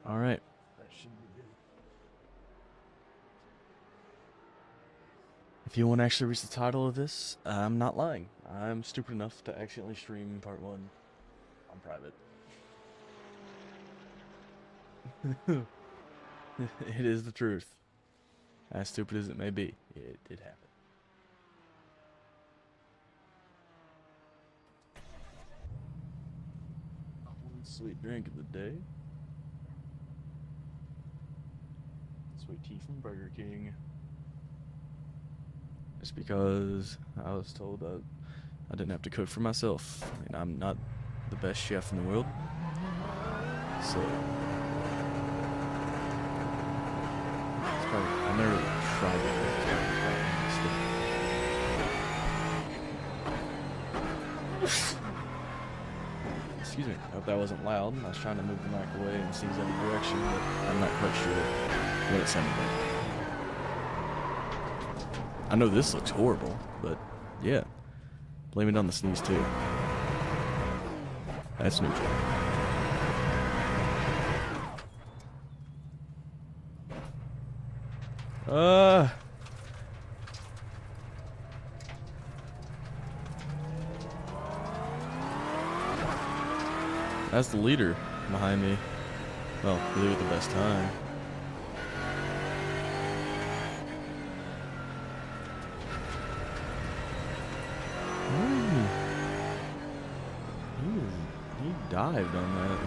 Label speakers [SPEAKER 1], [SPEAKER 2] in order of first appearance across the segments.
[SPEAKER 1] All right. That should be good. If you want to actually read the title of this, I'm not lying. I'm stupid enough to accidentally stream part one on private. It is the truth. As stupid as it may be, it did happen. One sweet drink of the day. Sweet tea from Burger King. Just because I was told that I didn't have to cook for myself. And I'm not the best chef in the world. So, it's probably, I never tried to cook. Excuse me. I hope that wasn't loud. I was trying to move the mic away and sneeze any direction, but I'm not quite sure what it sounded like. I know this looks horrible, but yeah. Blame it on the sneeze too. That's neutral. That's the leader behind me. Well, the leader with the best time. He dived on that.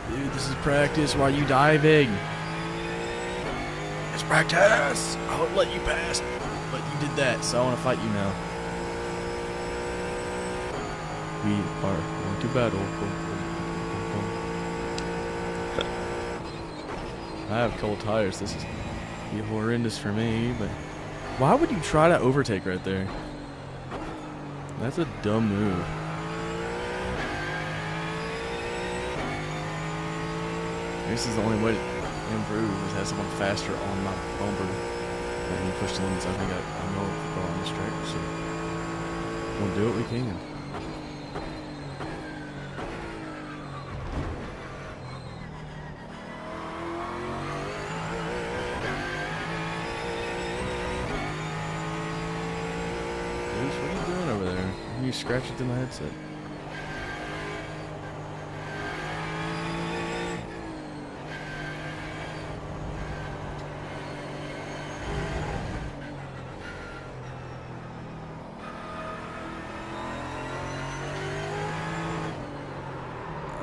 [SPEAKER 1] Dude, this is practice. Why are you diving? It's practice. I won't let you pass, but you did that, so I want to fight you now. We are going to battle. I have cold tires. This is be horrendous for me, but why would you try to overtake right there? That's a dumb move. This is the only way to improve is have someone faster on my bumper. Let me push the limits. I think I know the on this track, so we'll do what we can. What are you doing over there? You scratching through my headset.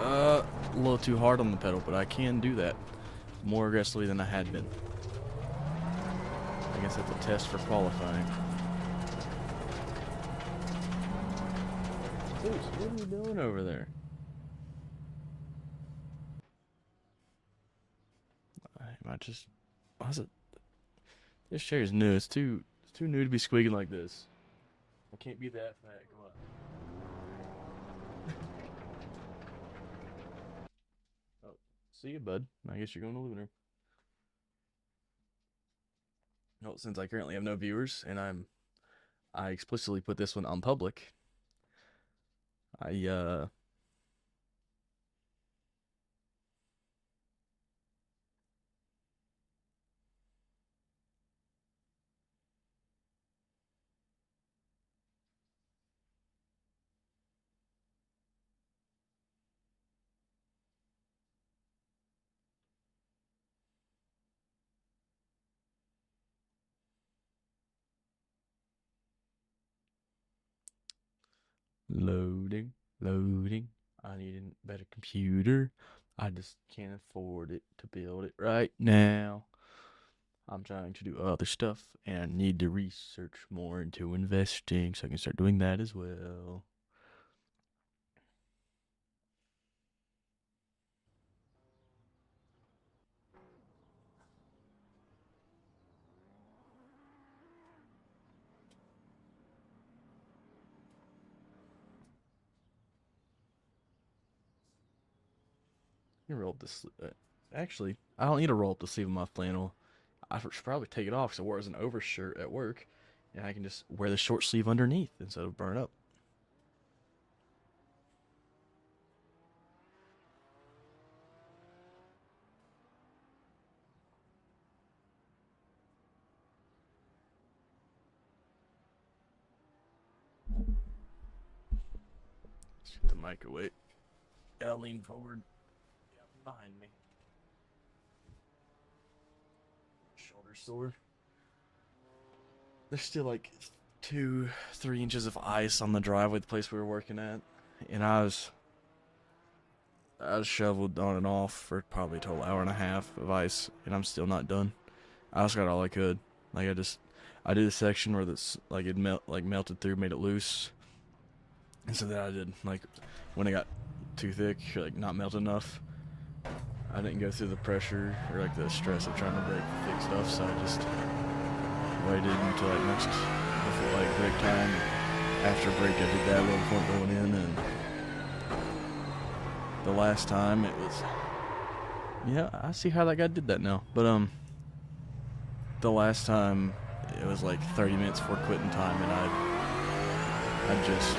[SPEAKER 1] A little too hard on the pedal, but I can do that more aggressively than I had been. I guess that's a test for qualifying. Dude, what are you doing over there? I might just. Why's it? This chair is new. It's too new to be squeaking like this. I can't be that fat. Come on. Oh, see you, bud. I guess you're going to the living room. Well, since I currently have no viewers and I explicitly put this one on public. I loading, loading. I need a better computer. I just can't afford it to build it right now. I'm trying to do other stuff and I need to research more into investing so I can start doing that as well. You roll up this. Actually, I don't need to roll up the sleeve of my flannel. I should probably take it off because I wore it as an overshirt at work, and I can just wear the short sleeve underneath instead of burn up. Let's get the microwave. Gotta lean forward. Yeah, behind me. Shoulder sore. There's still like 2-3 inches of ice on the driveway, the place we were working at, and I was shoveled on and off for probably a total hour and a half of ice, and I'm still not done. I just got all I could. Like I did a section where this like it melted through, made it loose, and so then I did like when it got too thick, or, like not melt enough. I didn't go through the pressure or like the stress of trying to break the thick stuff, so I just waited until like next before like break time. After break, I did that little before going in, and the last time it was, yeah, I see how that guy did that now. But the last time it was like 30 minutes before quitting time, and I just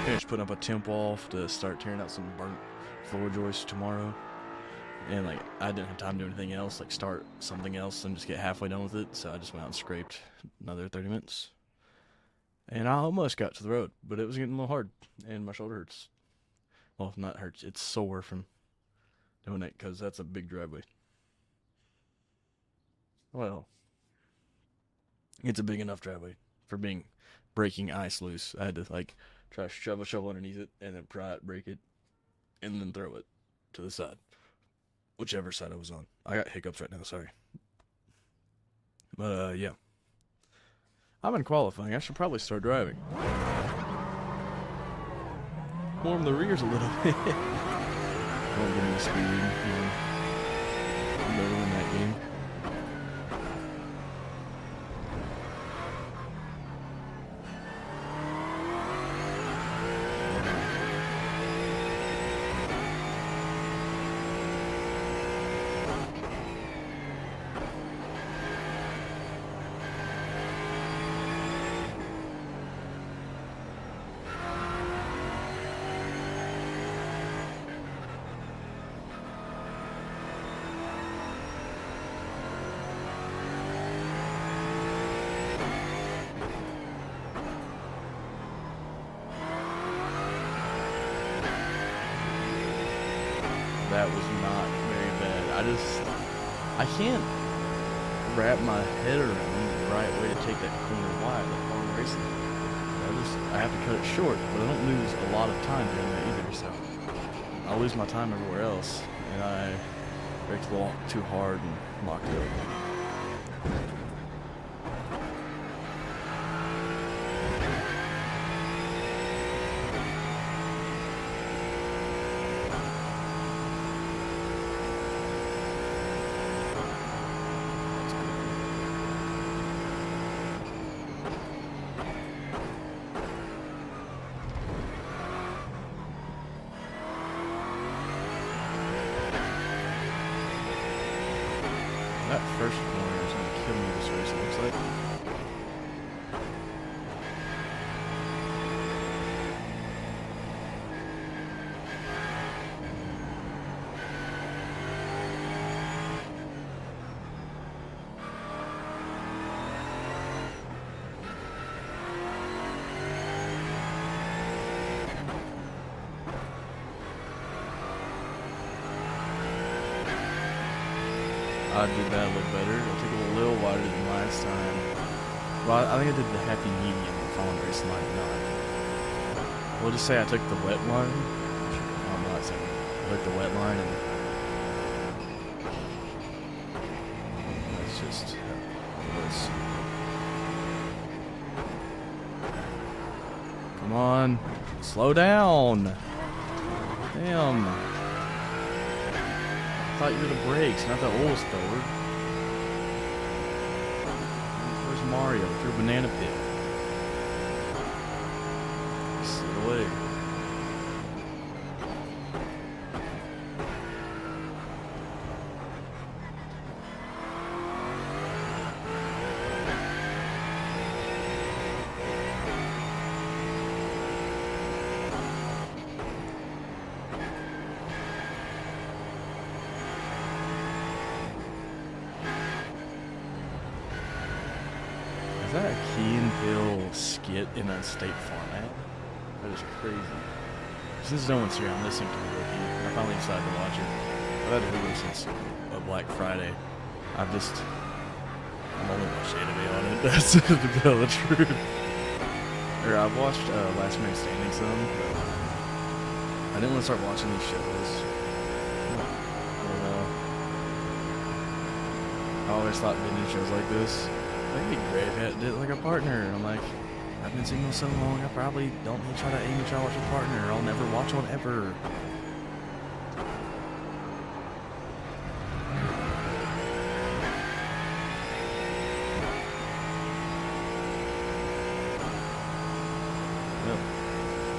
[SPEAKER 1] finished putting up a temp wall to start tearing out some burnt floor joists tomorrow. And like I didn't have time to do anything else, like start something else and just get halfway done with it. So I just went out and scraped another 30 minutes. And I almost got to the road, but it was getting a little hard, and my shoulder hurts. Well, not hurts, it's sore from doing it, because that's a big driveway. Well, it's a big enough driveway for breaking ice loose. I had to like try to shove a shovel underneath it and then pry it, break it, and then throw it to the side. Whichever side I was on. I got hiccups right now, sorry. But yeah. I'm in qualifying. I should probably start driving. Warm the rears a little bit. Don't get any speeding. I'm better in that game. That was not very bad. I can't wrap my head around the right way to take that corner wide, like while I'm racing. I have to cut it short, but I don't lose a lot of time doing that either, so I lose my time everywhere else, and I braked a little too hard and locked it up. That first corner is going to kill me this race, it looks like. I did that a little better. I took it a little wider than last time. Well, I think I did the happy medium if I want to race line 9. We'll just say I took the wet line. I'm not saying I took the wet line, and that's just how it is. Come on, slow down. Damn. I thought you were the brakes, not the oil spiller. Where's Mario? Through a banana pit. Sit away. that a Key and Peele skit in a State Farm ad? That is crazy. Since no one's here, I'm listening to the Rookie. I finally decided to watch it. I've had a Hulu since Black Friday. I'm only watched anime on it. That's to tell the truth. Or I've watched Last Man Standing some, but I didn't want to start watching these shows. I don't know. I always thought binging shows like this, it'd be great if I did it like a partner. I'm like, I've been single so long, I probably don't need to try to watch a partner. I'll never watch one ever. Well,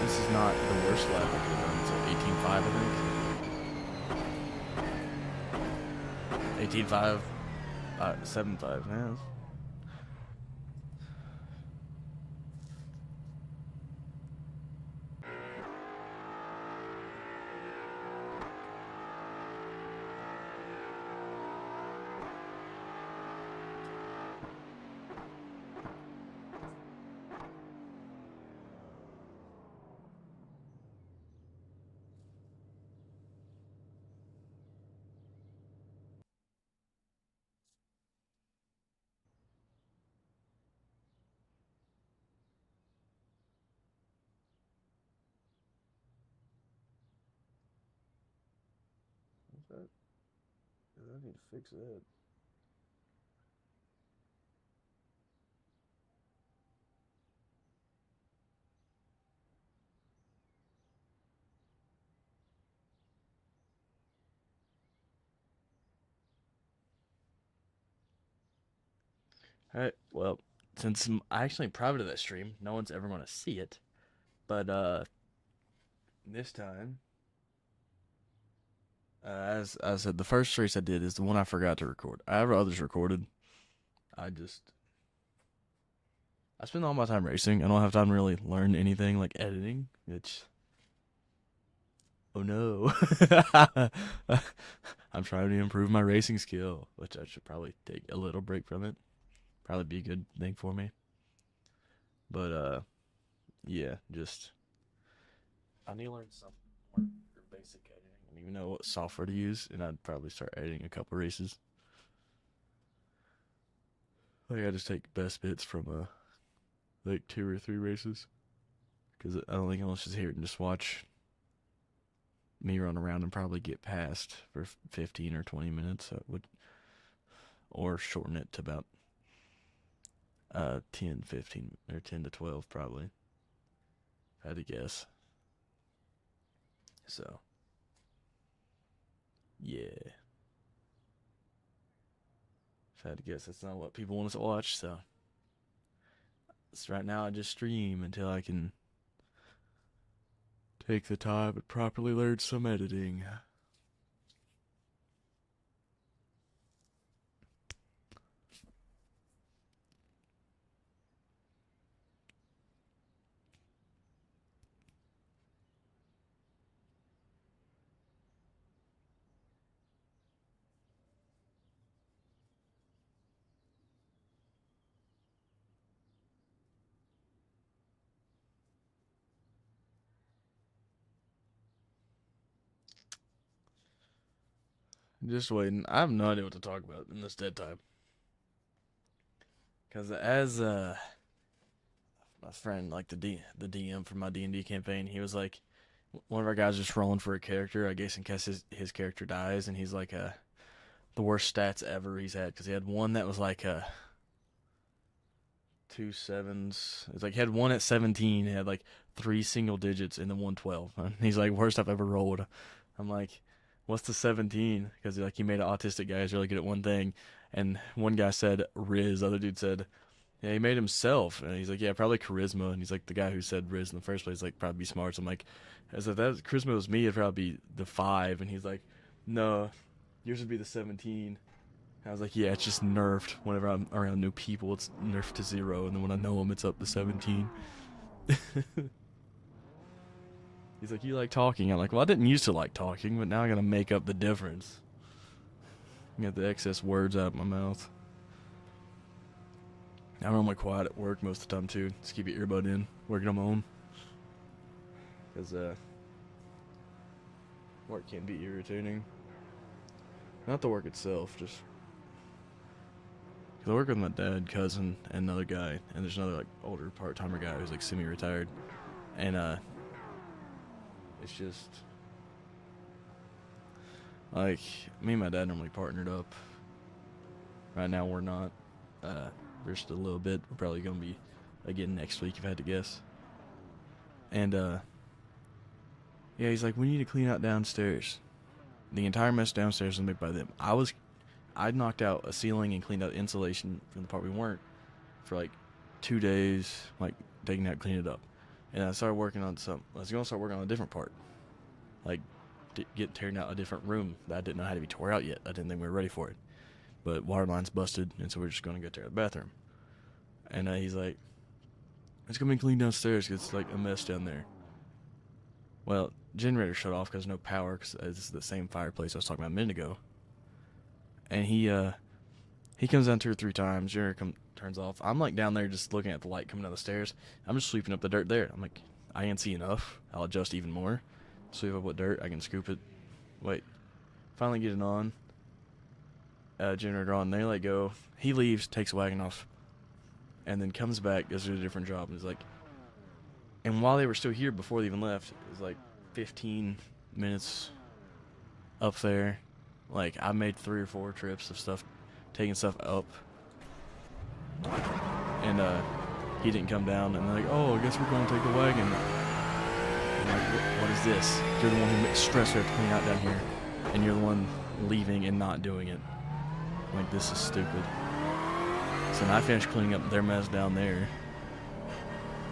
[SPEAKER 1] this is not the worst lap I could have done. So 18.5, I think. 18.5, 7.5, yeah. What's that? I need to fix that. Alright, well, since I actually private that stream, no one's ever going to see it. But this time, as I said, the first race I did is the one I forgot to record. I have others recorded. I spend all my time racing. I don't have time to really learn anything like editing, which, oh no. I'm trying to improve my racing skill, which I should probably take a little break from it. Probably be a good thing for me. But yeah, just I need to learn something more basic editing. I don't even know what software to use, and I'd probably start editing a couple races. Like I just take best bits from like 2 or 3 races, because I don't think I'll just sit here and just watch me run around and probably get past for 15 or 20 minutes. I would, or shorten it to about 10, 15, or 10 to 12 probably. If I had to guess. So, yeah. If I had to guess, that's not what people want us to watch. So right now I just stream until I can take the time and properly learn some editing. Just waiting. I have no idea what to talk about in this dead time. Because as my friend, like the DM from my D&D campaign, he was like, one of our guys just rolling for a character, I guess in case his character dies, and he's like the worst stats ever he's had, because he had one that was like 2 7s. It's like he had one at 17, he had like 3 single digits in the 112. And he's like, worst I've ever rolled. I'm like, what's the 17? Because like he made an autistic guy who's really good at one thing, and one guy said Riz, the other dude said, yeah, he made himself, and he's like, yeah, probably charisma, and he's like, the guy who said Riz in the first place, like, probably be smart. So I'm like, as if that charisma was me, it'd probably be the 5, and he's like, no, yours would be the 17. And I was like, yeah, it's just nerfed. Whenever I'm around new people, it's nerfed to 0, and then when I know them, it's up to 17. He's like, you like talking? I'm like, well, I didn't used to like talking, but now I gotta make up the difference. Get the excess words out of my mouth. I'm normally quiet at work most of the time too. Just keep your earbud in, working on my own. Because work can be irritating. Not the work itself, just because I work with my dad, cousin, and another guy, and there's another like older part-timer guy who's like semi-retired, and it's just like me and my dad normally partnered up. Right now we're not. There's just a little bit. We're probably gonna be again next week if I had to guess. And yeah, he's like, we need to clean out downstairs. The entire mess downstairs was made by them. I'd knocked out a ceiling and cleaned out insulation from the part we weren't for like 2 days, like taking out, cleaning it up. And I started working on something. I was gonna start working on a different part, like tearing out a different room that I didn't know how to be tore out yet. I didn't think we were ready for it. But water line's busted, and so we're just gonna go tear out the bathroom. And he's like, it's gonna be clean downstairs because it's like a mess down there. Well, generator shut off because no power, because this is the same fireplace I was talking about a minute ago. And he comes down 2 or 3 times, generator turns off. I'm like down there just looking at the light coming down the stairs. I'm just sweeping up the dirt there. I'm like, I ain't see enough. I'll adjust even more. Sweep up with dirt, I can scoop it. Wait, finally get it on. Generator on, they let go. He leaves, takes a wagon off, and then comes back, goes to a different job, and is like, and while they were still here before they even left, it was like 15 minutes up there. Like, I made 3 or 4 trips of stuff, taking stuff up, and he didn't come down, and they're like, oh, I guess we're going to take the wagon. I'm like, what is this? You're the one who makes stress we have to clean out down here, and you're the one leaving and not doing it. Like, this is stupid. So then I finished cleaning up their mess down there,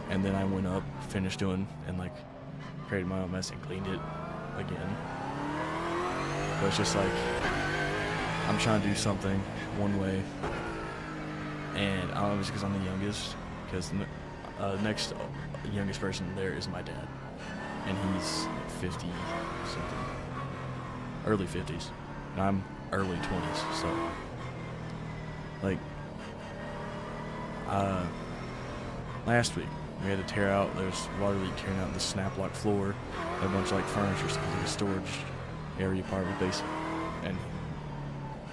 [SPEAKER 1] and then I went up, finished doing, and like created my own mess and cleaned it again. But it's just like, I'm trying to do something one way, and I don't know if it's because I'm the youngest, because the next youngest person there is my dad, and he's 50 something, early 50s, and I'm early 20s, so like last week we had to tear out, there's water leak tearing out the snap lock floor, a bunch of like furniture, like a storage area part of the basement, and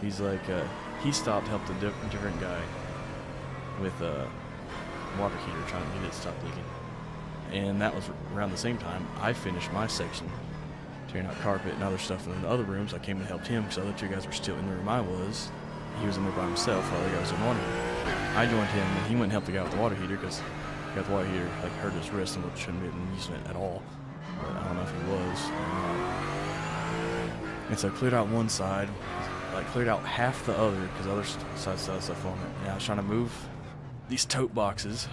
[SPEAKER 1] he's like he stopped, helped a different guy with a water heater trying to get it to stop leaking, and that was around the same time I finished my section tearing out carpet and other stuff in the other rooms. I came and helped him because the other 2 guys were still in the room I was. He was in there by himself while the other guy was in water heater. I joined him, and he went and helped the guy with the water heater because the guy with the water heater like hurt his wrist and shouldn't have been using it at all. But I don't know if he was or not. And so I cleared out one side, like cleared out half the other because the other side still had stuff on it. And I was trying to move these tote boxes,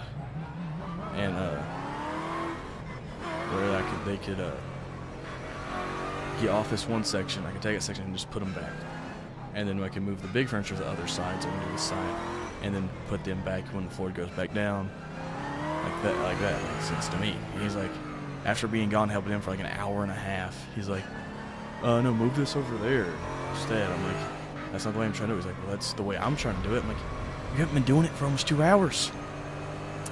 [SPEAKER 1] and where they could get off this one section. I could take a section and just put them back. And then I can move the big furniture to the other side, so I'm to the side, and then put them back when the floor goes back down. Like that makes sense to me. And he's like, after being gone helping him for like an hour and a half, he's like, no, move this over there instead. I'm like, that's not the way I'm trying to do it. He's like, well, that's the way I'm trying to do it. I'm like, you haven't been doing it for almost 2 hours.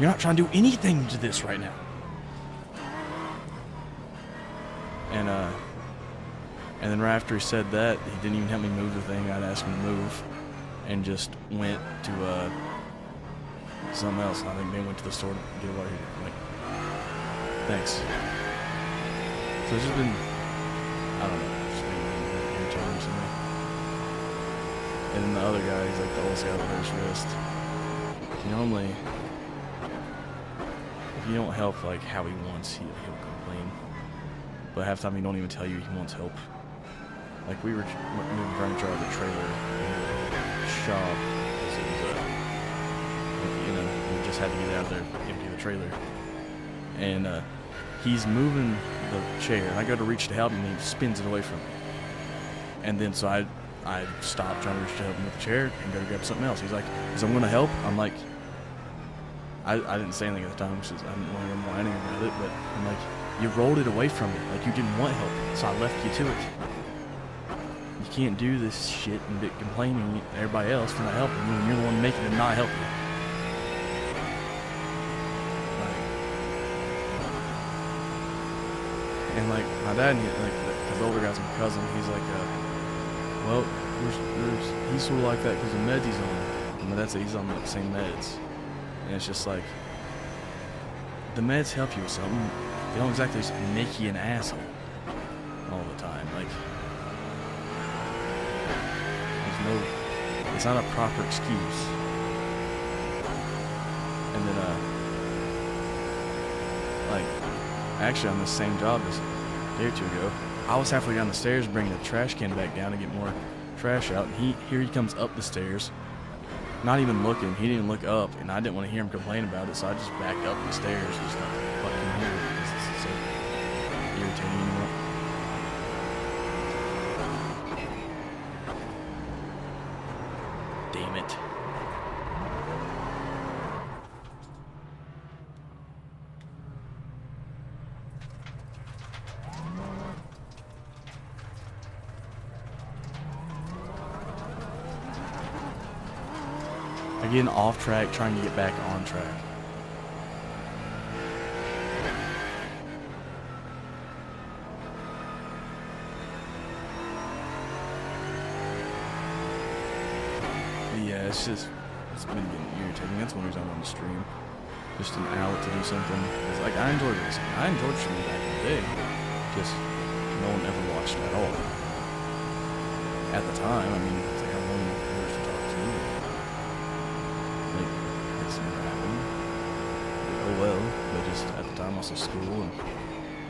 [SPEAKER 1] You're not trying to do anything to this right now. And then right after he said that, he didn't even help me move the thing I'd asked him to move, and just went to something else. I think they went to the store to get a water heater. I'm like, thanks. So it's just been, I don't know, just been irritating to me. And then the other guy, he's like the oldest guy with his wrist. Normally, if you don't help like how he wants, he'll complain. But half the time he don't even tell you he wants help. Like we were moving furniture out of the trailer in the shop. So it was we just had to get out of there, empty the trailer. And he's moving the chair, and I go to reach to help him, and he spins it away from me. And then so I stopped trying to reach to help him with the chair and go to grab something else. He's like, I'm going to help. I'm like, I didn't say anything at the time because I didn't want to whining about it, but I'm like, you rolled it away from me. Like, you didn't want help, so I left you to it. You can't do this shit and be complaining to everybody else for not helping you when you're the one making them not help you. And like my dad, like his older guy's my cousin. He's like, well, he's sort of like that because the meds he's on. And my dad said he's on the same meds, and it's just like the meds help you with something. They don't exactly just make you an asshole all the time. Like it's not a proper excuse. And then like actually on the same job this day or two ago, I was halfway down the stairs bringing the trash can back down to get more trash out, and here he comes up the stairs, not even looking. He didn't even look up, and I didn't want to hear him complain about it, so I just backed up the stairs, just not fucking hear it because it's so irritating anymore. Damn it. Getting off track, trying to get back on track. Yeah, it's been getting irritating. That's one reason I wanted to stream. Just an outlet to do something. It's like, I enjoyed this. I enjoyed streaming back in the day. Just no one ever watched it at all. At the time, I mean, it's like I wanted viewers to talk to me. Like, it's never happened. Like, oh well. But just at the time, also school and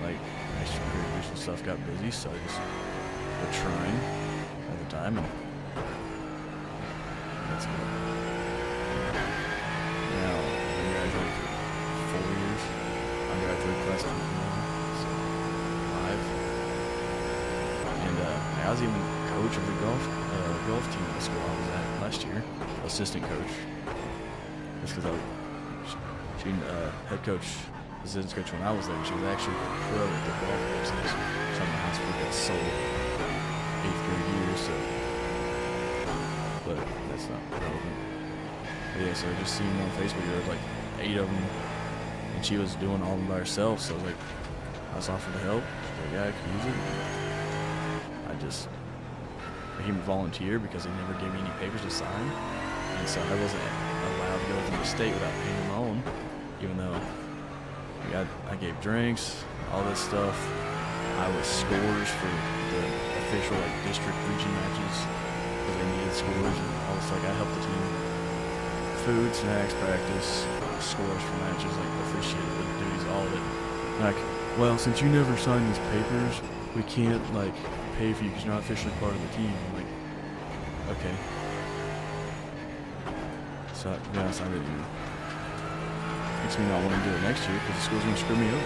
[SPEAKER 1] like extracurriculars and stuff got busy, so I just was trying at the time, and that's good. Now I graduated for 4 years. I graduated class of 2000, so 5. And I was even coach of the golf team at the school I was at last year, assistant coach. Just because I was head coach, assistant coach when I was there. She was actually a pro at the golf business. So my high school got sold 8th grade year, so. But that's not relevant. But yeah, so I just seen on Facebook there was like 8 of them, and she was doing all of them by herself. So I was like, I was offered to help. The guy could use it. I just became a volunteer because they never gave me any papers to sign, and so I wasn't allowed to go to the state without paying my own, even though I gave drinks, all this stuff. I was scores for the official like district region matches because they needed scores and all this. Like I helped the team, food, snacks, practice, scores for matches, like officiated the duties, all of it. Like, well, since you never signed these papers, we can't like pay for you because you're not officially part of the team. I'm like, okay. So, to be honest, I didn't even. Makes me not want to do it next year because the school's going to screw me over.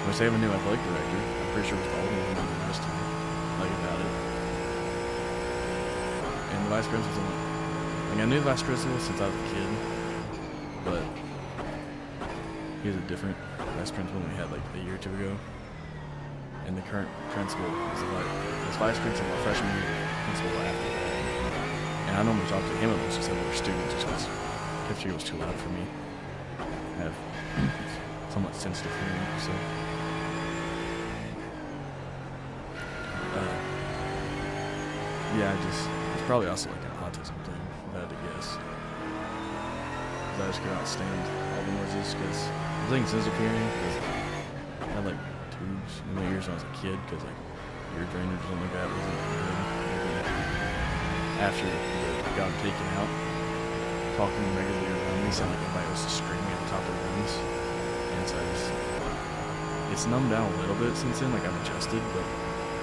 [SPEAKER 1] Unless they have a new athletic director, I'm pretty sure it's all going to be the rest of me. Like, about it. And the vice principal's like, I knew the vice principal since I was a kid, but he was a different vice principal than we had like a year or two ago. And the current principal is like, this vice principal, my freshman year, principal after that. And I normally talk to him about just other students just because cafeteria was too loud for me. I have somewhat sensitive hearing, so. Yeah, it's probably also like an autism thing, if I had to guess. Because I just could not stand all the noises, because I was thinking sensitive hearing, because I had like tubes in my ears when I was a kid, because like ear drainage or something like that wasn't good. After it got taken out, talking regularly around me sounded like everybody was screaming at the top of their lungs. And so it's numbed down a little bit since then, like I've adjusted, but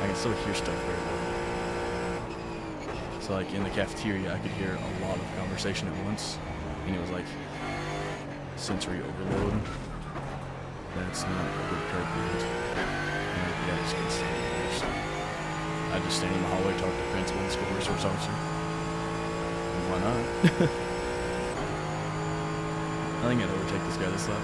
[SPEAKER 1] I can still hear stuff very well. So like in the cafeteria, I could hear a lot of conversation at once, and it was like sensory overload. That's not a good curve build. And I just can't stand it. So I just stand in the hallway, talk to the principal and school resource officer. And why not? I think I'd overtake this guy this lap.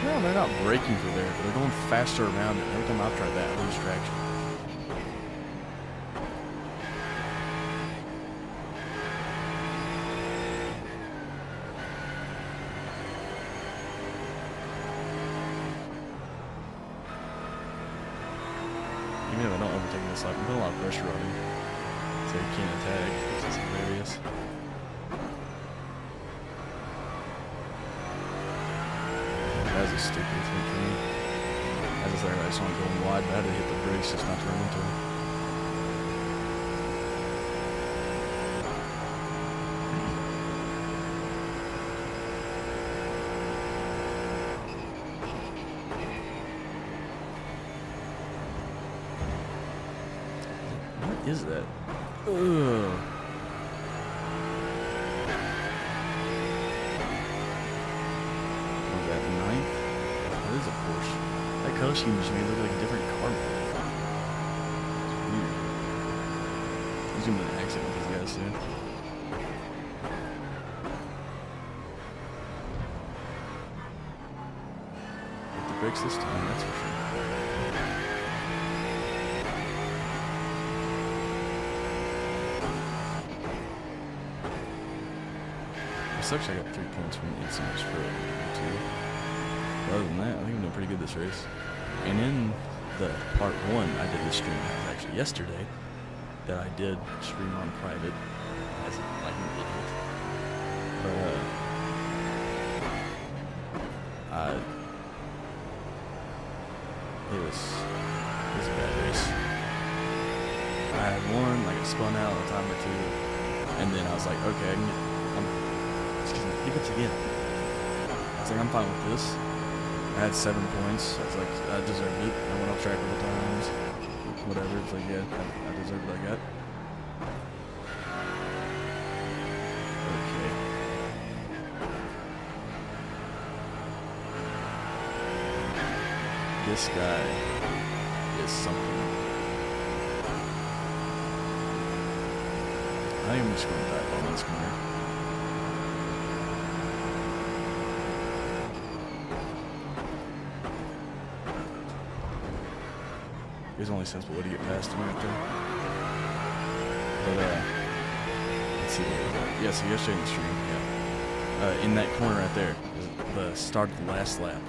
[SPEAKER 1] No, they're not braking through there, but they're going faster around it. Every time I've tried that, I lose traction. me if I don't overtake this lap. I'm putting a lot of pressure on him, so he can't attack, which is hilarious. That was a stupid thing for me. I just like, I just want to go wide, but I had to hit the brakes just not to run into him. What is that? Ugh. Was that ninth? That is a Porsche. That color scheme just made it look like a different car model. It's weird. There's gonna be an accident with these guys soon. Hit the brakes this time, that's for sure. It sucks I got 3 points from the instant for it, too. Other than that, I think I'm doing pretty good this race. And in the part 1, I did this stream actually yesterday that I did stream on private as like an idiot. But it was a bad race. I had won, like I spun out a time or two, and then I was like, okay, excuse me, hiccups again. I was like, I'm fine with this. I had 7 points. I was like, I deserved it. I went off track a couple times. Whatever. It's like, yeah, I deserved what I got. Okay. This guy is something. I think I'm just going to dive on this corner. It's only sensible way to get past him right there. But, let's see. Yeah, so yesterday in the stream, yeah. In that corner right there, the start of the last lap,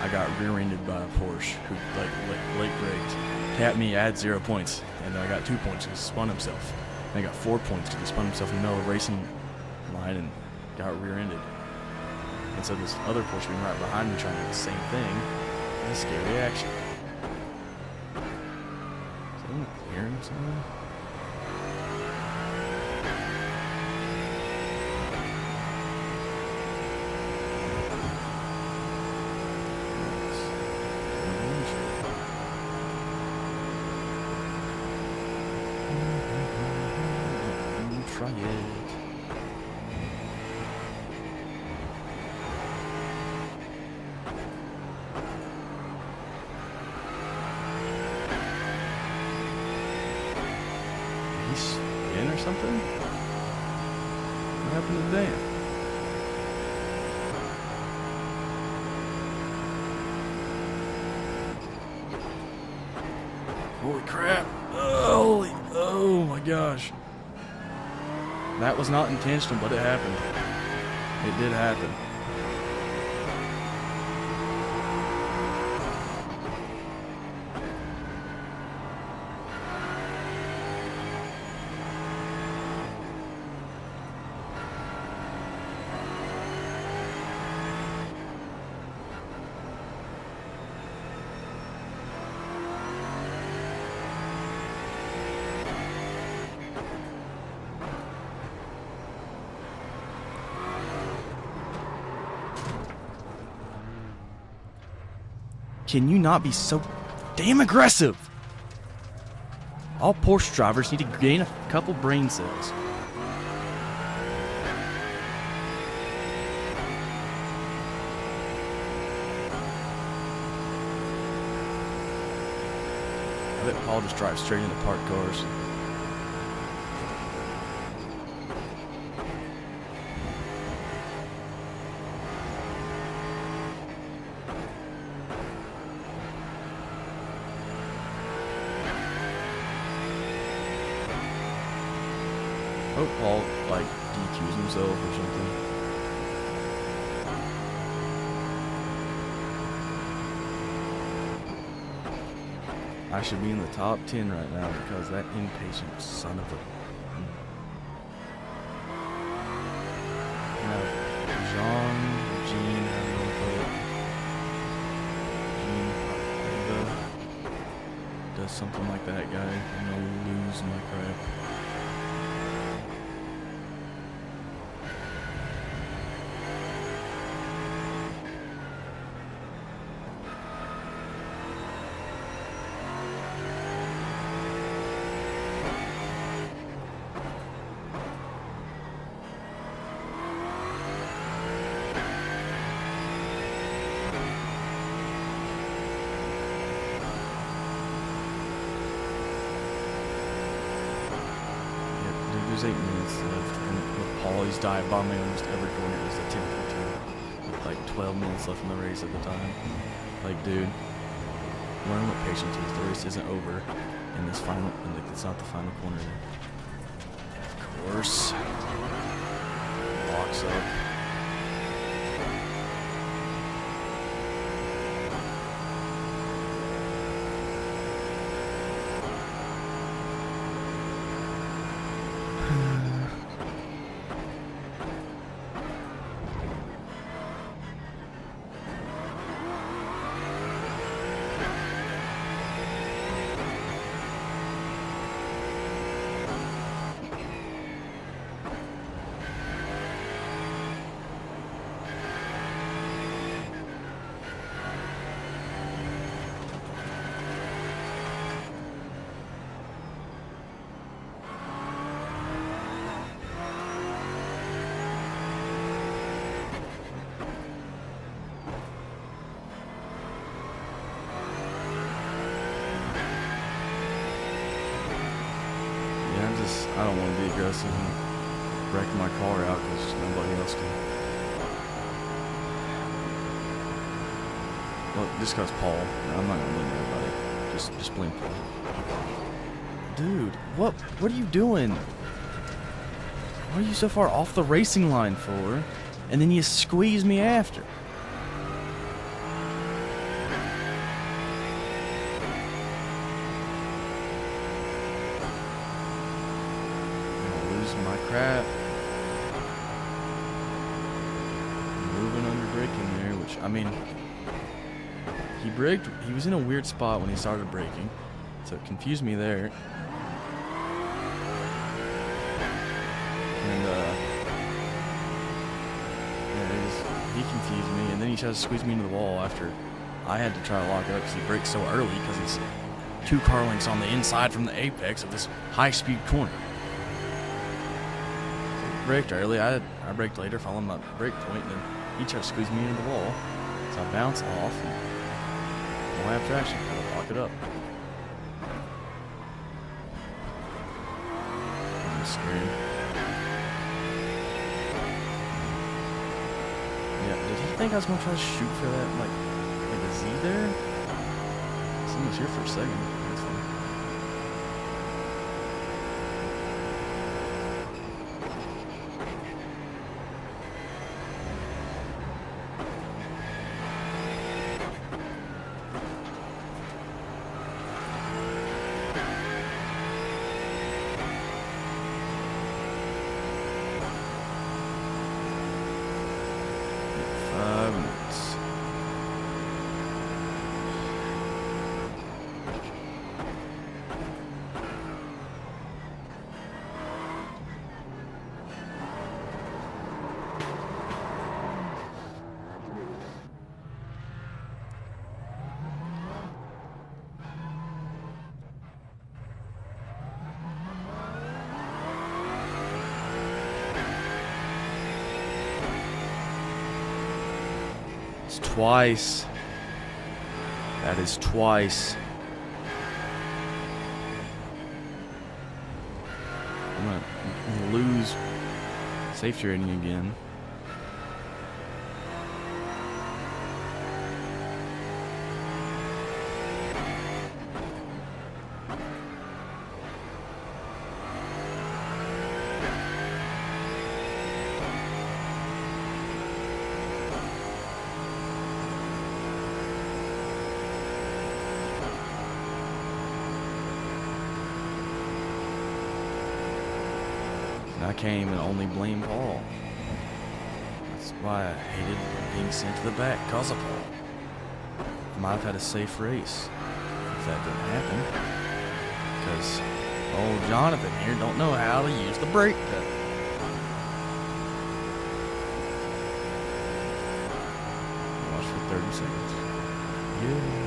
[SPEAKER 1] I got rear-ended by a Porsche who, like, late braked, tapped me, I had 0 points, and then I got 2 points because he spun himself. And I got 4 points because he spun himself in the middle of the racing line and got rear-ended. And so this other Porsche being right behind me trying to do the same thing, that's a scary action. Clearing something? Try it. In or something? What happened to Dan? Holy crap! Oh my gosh! That was not intentional, but it happened. It did happen. Can you not be so damn aggressive? All Porsche drivers need to gain a couple brain cells. I bet Paul just drives straight into parked cars. I hope Paul, like, DQs himself or something. I should be in the top 10 right now because that impatient son of a... Jean, how do you want to put it? Jean does something like that, guy. I'm gonna lose my crap. There's 8 minutes left, and with Paul, he's dive bombing almost every corner. It was a 10-15 with like 12 minutes left in the race at the time. Like, dude, learn what patience is. The race isn't over in this final, like, it's not the final corner. Of course, locks up. I don't want to be aggressive and wreck my car out because nobody else can. Well, this guy's Paul. I'm not gonna blame everybody. Just blame Paul. Dude, what are you doing? Why are you so far off the racing line for? And then you squeeze me after. My crap. Moving under braking there, which, I mean, he braked. He was in a weird spot when he started braking, so it confused me there. And, yeah, he confused me, and then he tried to squeeze me into the wall after I had to try to lock it up because he braked so early because he's 2 car lengths on the inside from the apex of this high-speed corner. Braked early. I braked later, following my brake point, and then he tried to squeeze me into the wall. So I bounced off and don't have traction. Gotta lock it up. I'm scared. Yeah, did he think I was gonna try to shoot for that, like a Z there? Someone was here for a second. That's fine. It's twice. That is twice. I'm gonna lose safety rating again. And I can't even only blame Paul. That's why I hated being sent to the back, cause of Paul. I might have had a safe race if that didn't happen. Because old Jonathan here don't know how to use the brake pedal. Watch for 30 seconds. Yeah.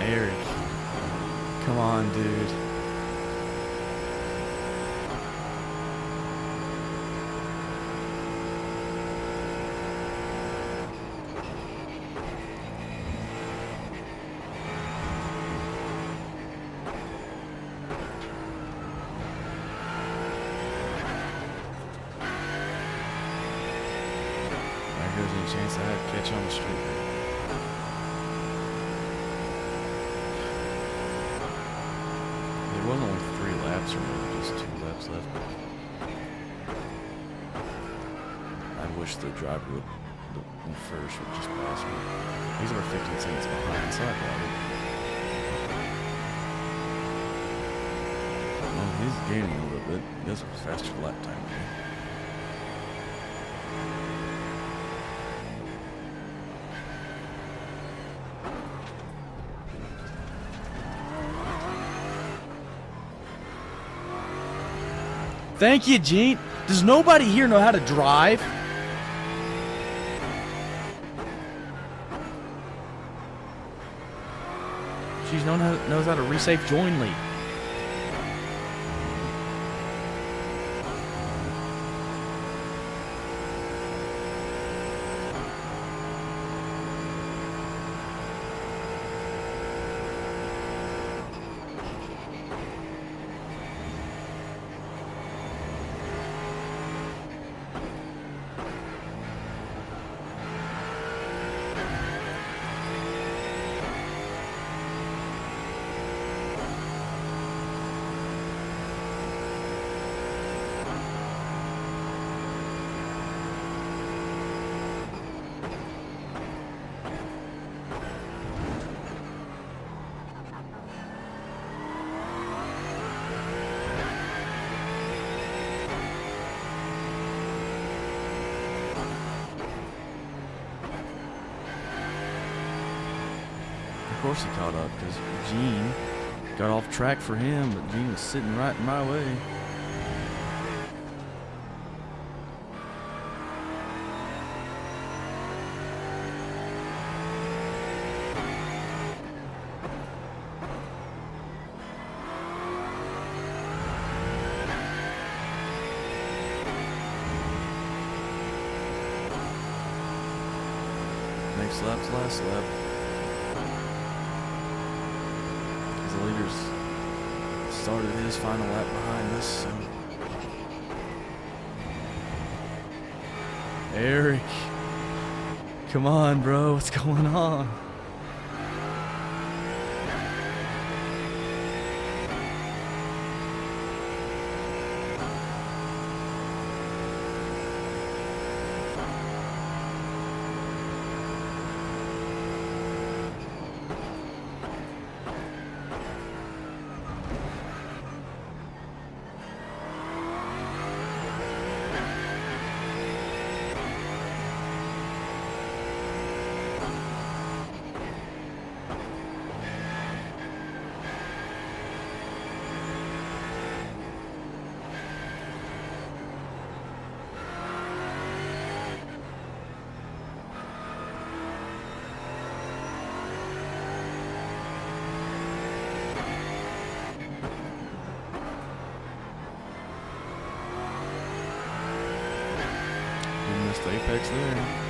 [SPEAKER 1] Eric, come on, dude. There goes any chance I had to catch on the street. There was only 3 laps or maybe just 2 laps left. I wish the driver in first would just pass me. He's over 15 seconds behind, so I got it. Well, he's gaining a little bit. He does have a faster lap time than me. Thank you, Gene. Does nobody here know how to drive? She knows how to resafe join lead. Of course he caught up because Gene got off track for him, but Gene was sitting right in my way. Next lap's last lap. The leader's started his final lap behind us, so. Eric, come on, bro, what's going on? missed the apex there.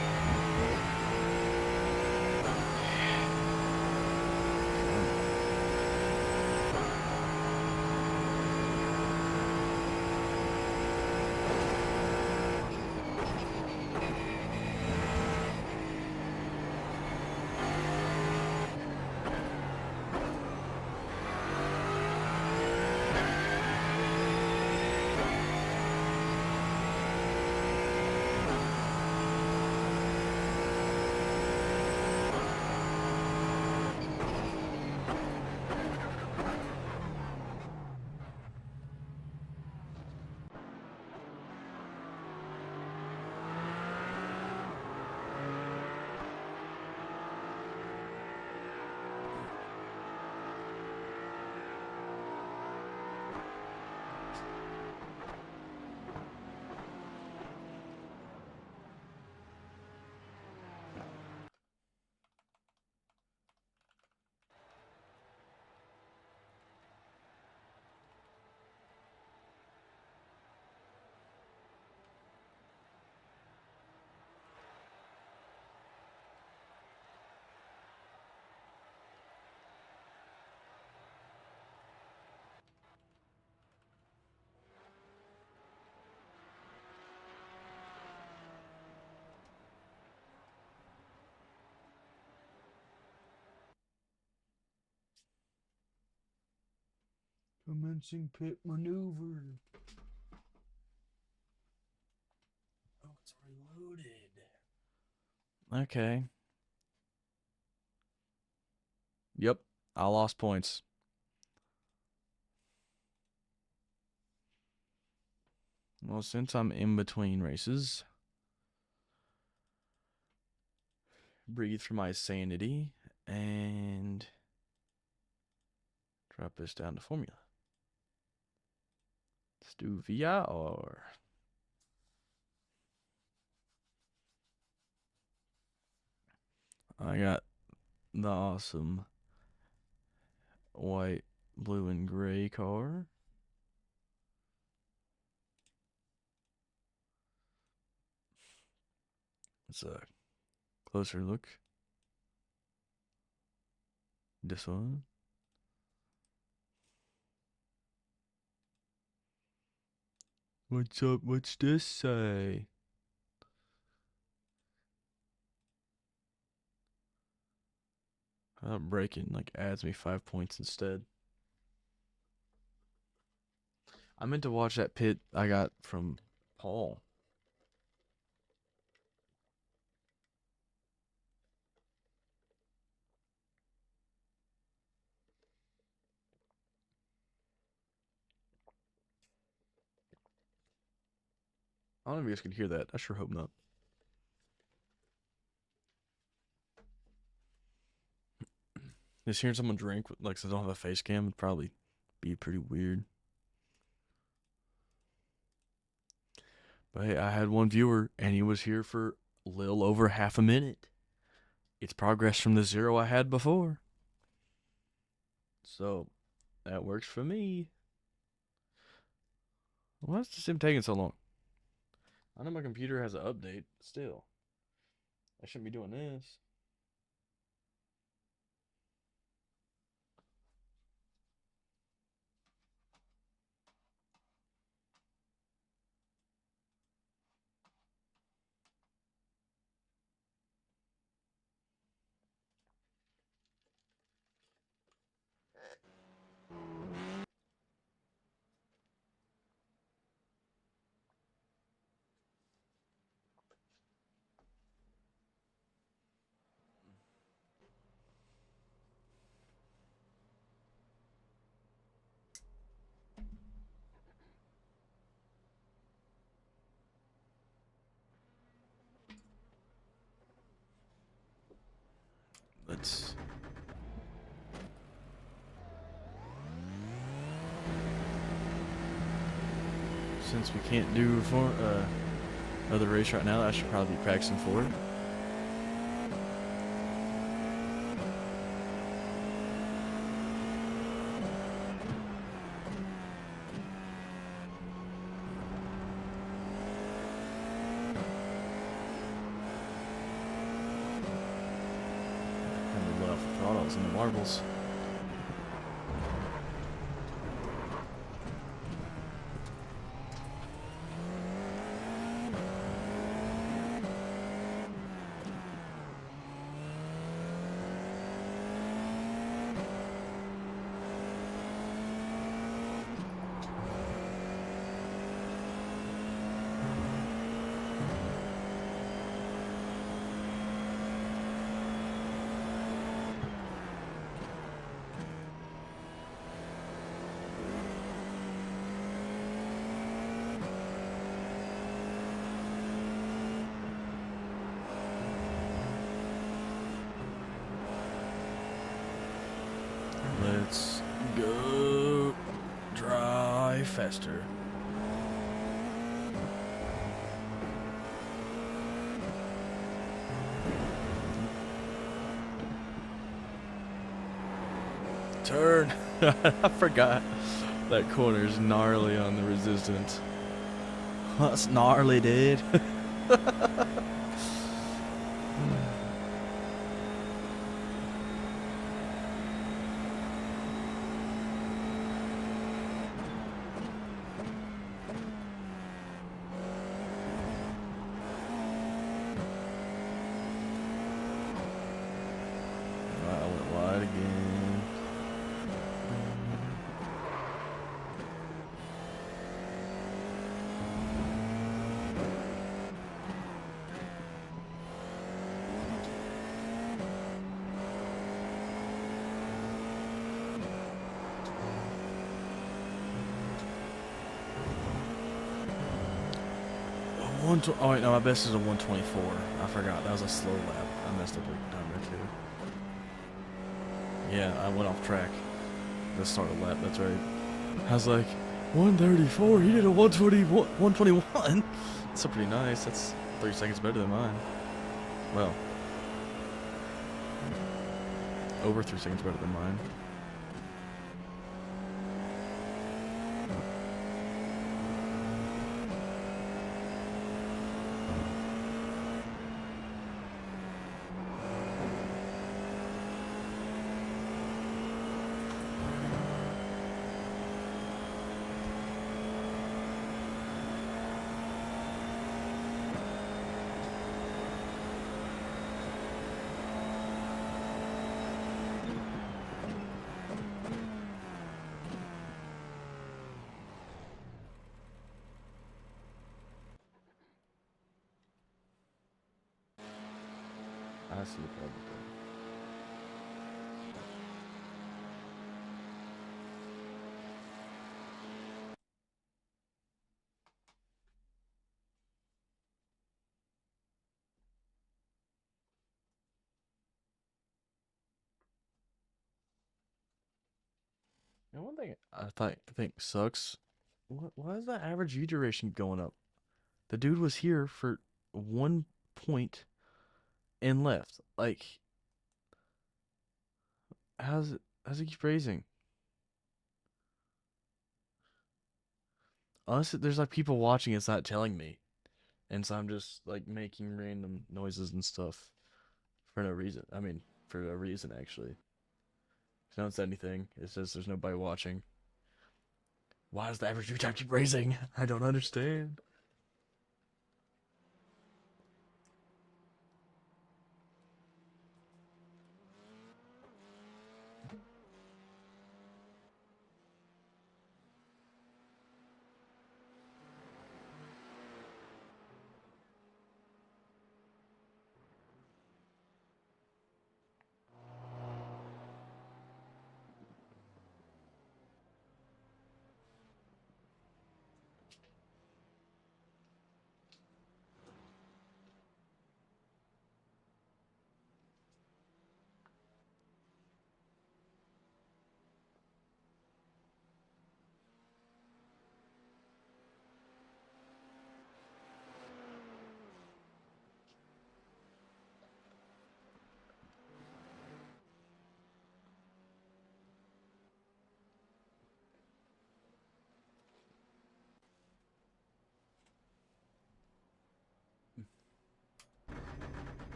[SPEAKER 1] Commencing pit maneuver. Oh, it's reloaded. Okay. Yep, I lost points. Well, since I'm in between races, breathe for my sanity and drop this down to formula. Let's do VR. I got the awesome white, blue, and gray car. It's a closer look. This one. What's up? What's this say? Breaking like adds me 5 points instead. I meant to watch that pit I got from Paul. I don't know if you guys can hear that. I sure hope not. Just hearing someone drink, like, since I don't have a face cam, would probably be pretty weird. But hey, I had one viewer, and he was here for a little over half a minute. It's progress from the 0 I had before. So, that works for me. Why is this sim taking so long? I know my computer has an update, still. I shouldn't be doing this. Let's... Since we can't do for another race right now, I should probably be practicing for it. those into marbles. Let's go drive faster. Turn. I forgot that corner's gnarly on the resistance. That's gnarly, dude. I went wide again. Oh wait, no, my best is a 124. I forgot, that was a slow lap. I messed up a time or two. Yeah, I went off track. The start of the lap, that's right. I was like, 134, he did a 121. That's pretty nice. That's 30 seconds better than mine. Well, over 3 seconds better than mine. I see the problem with that. And one thing I think sucks. Why is that average view duration going up? The dude was here for 1 point and left. Like, how's it keep raising? Unless there's like people watching, it's not telling me, and so I'm just like making random noises and stuff for no reason. I mean, for a reason actually. No one said anything. It says there's nobody watching. Why does the average view time keep raising? I don't understand.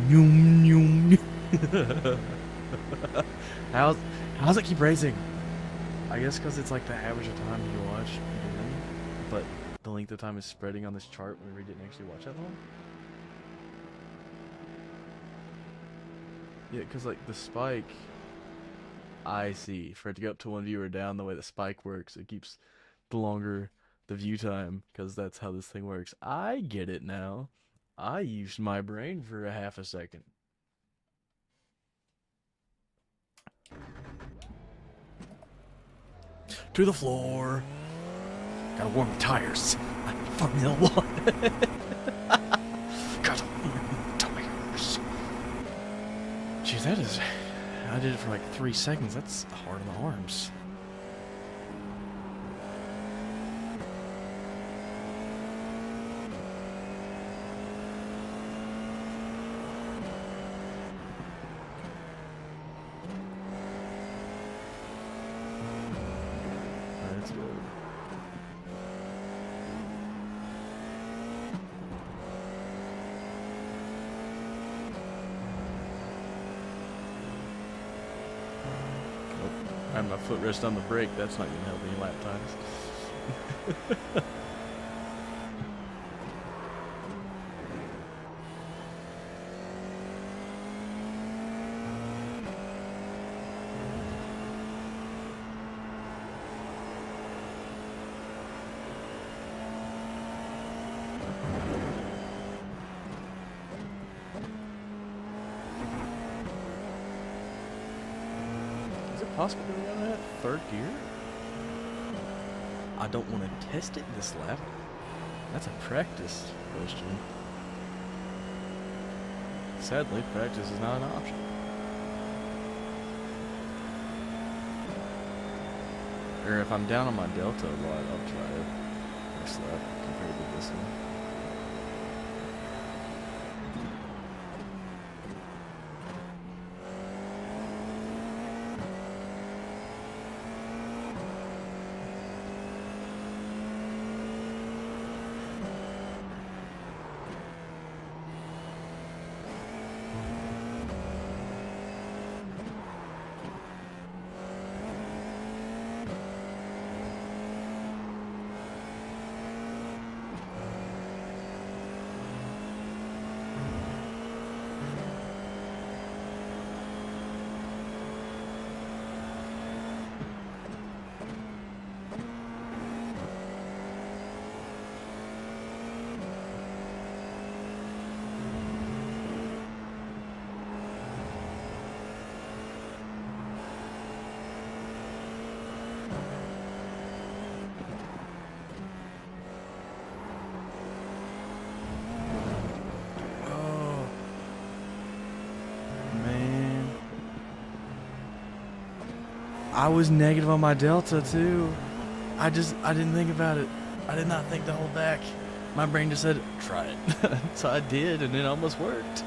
[SPEAKER 1] Noom, noom, noom. How's it keep raising? I guess because it's like the average of time you watch, but the length of time is spreading on this chart when we didn't actually watch that long. Yeah, because like the spike, I see. For it to go up to one viewer down, the way the spike works, it keeps the longer the view time, because that's how this thing works. I get it now. I used my brain for a half a second. To the floor. Gotta warm the tires. Formula One. Gotta warm the tires. Jeez, that is. I did it for like 3 seconds. That's hard on the arms. Let's go. I had my footrest on the brake. That's not going to help any lap times. Is it possible to run that third gear? I don't want to test it this lap. That's a practice question. Sadly, practice is not an option. Or if I'm down on my delta a lot, I'll try it next lap compared to this one. I was negative on my delta too. I didn't think about it. I did not think to hold back. My brain just said, try it. So I did, and it almost worked.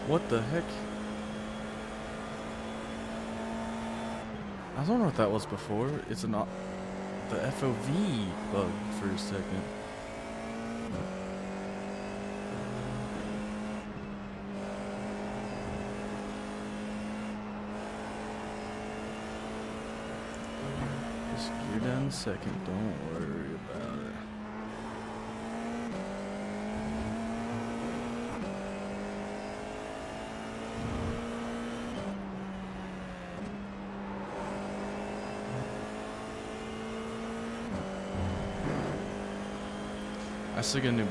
[SPEAKER 1] What the heck? I was wondering what that was before. It's the FOV bug for a second. Just gear down a second. Don't worry about it. I still get a new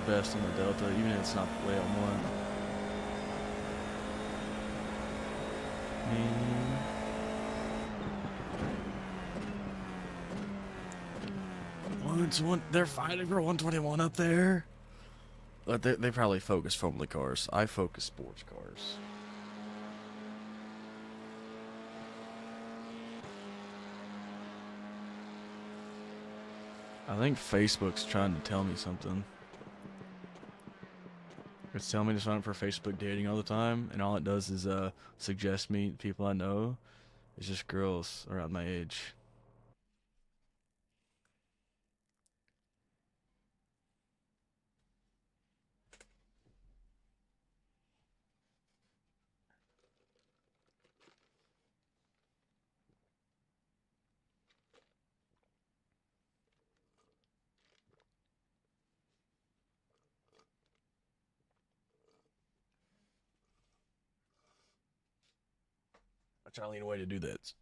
[SPEAKER 1] best on the Delta, even if it's not the way I want. They're fighting for 121 up there. But they probably focus Formula cars. I focus sports cars. I think Facebook's trying to tell me something. It's telling me to sign up for Facebook dating all the time, and all it does is suggest me people I know. It's just girls around my age. I try to lean away to do that.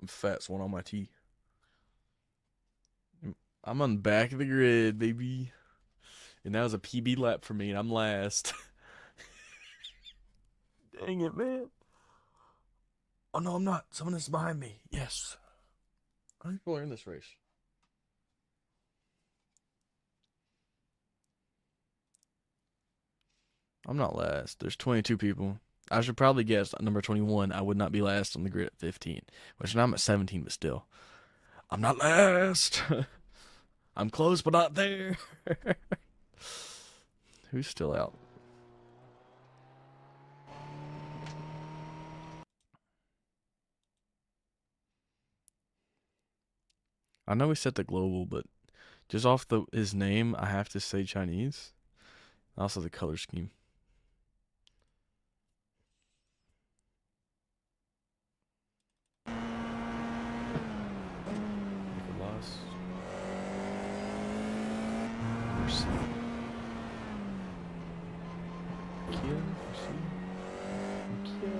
[SPEAKER 1] I'm fat, so one on my tea. I'm on the back of the grid, baby. And that was a PB lap for me, and I'm last. Dang it, man. Oh, no, I'm not. Someone is behind me. Yes. How many people are in this race? I'm not last. There's 22 people. I should probably guess at number 21, I would not be last on the grid at 15. Which now I'm at 17, but still. I'm not last. I'm close, but not there. Who's still out? I know we set the global, but just off his name, I have to say Chinese. Also the color scheme. Nicolas. Mercy. Kia. Mercy. Kia.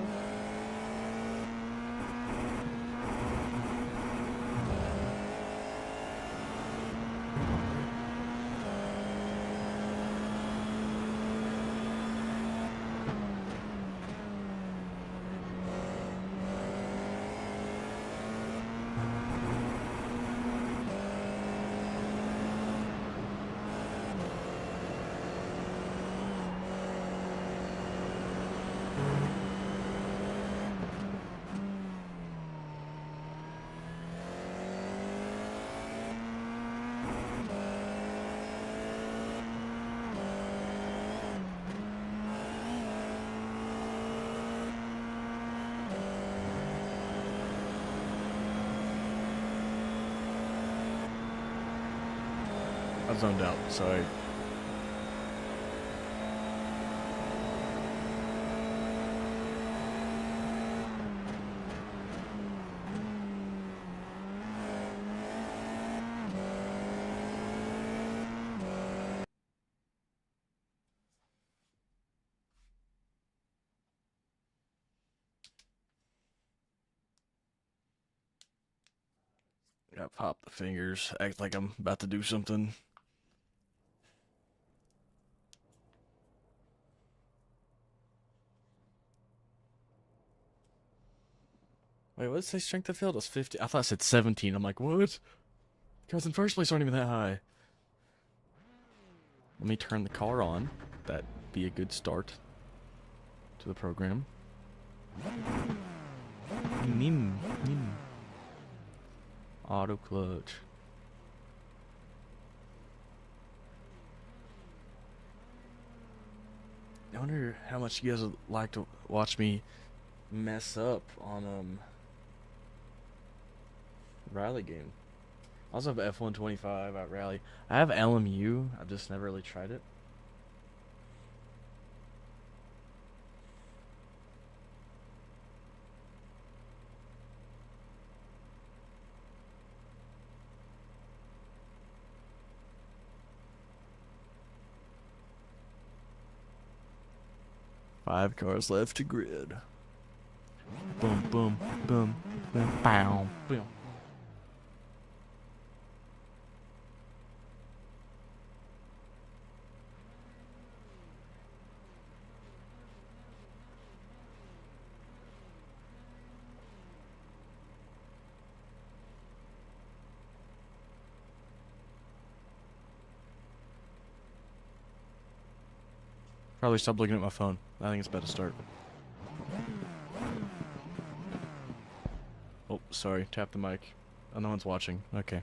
[SPEAKER 1] I zoned out, sorry. Gotta pop the fingers, act like I'm about to do something. Wait, what did it say strength of field? It was 50. I thought it said 17. I'm like, what? Because in first place aren't even that high. Let me turn the car on. That'd be a good start to the program. Auto clutch. I wonder how much you guys would like to watch me mess up on rally game. I also have F125 at rally. I have LMU. I've just never really tried it. Five cars left to grid. Boom, boom, boom, boom, bow, boom. Probably stop looking at my phone. I think it's better to start. Oh, sorry. Tap the mic. Oh, no one's watching. Okay.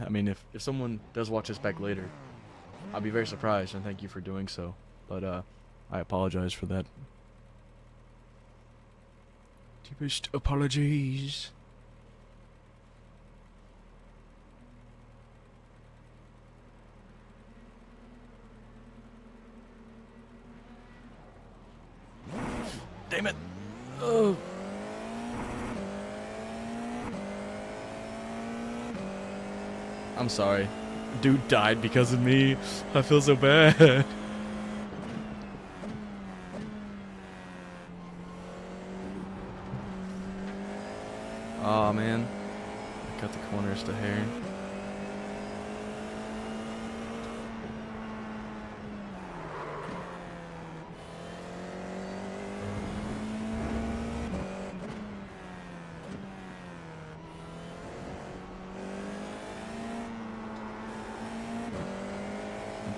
[SPEAKER 1] I mean, if someone does watch this back later, I'll be very surprised, and thank you for doing so. But, I apologize for that. Deepest apologies. Damn it! Oh. I'm sorry. Dude died because of me. I feel so bad. Aw, man. I cut the corners to hair.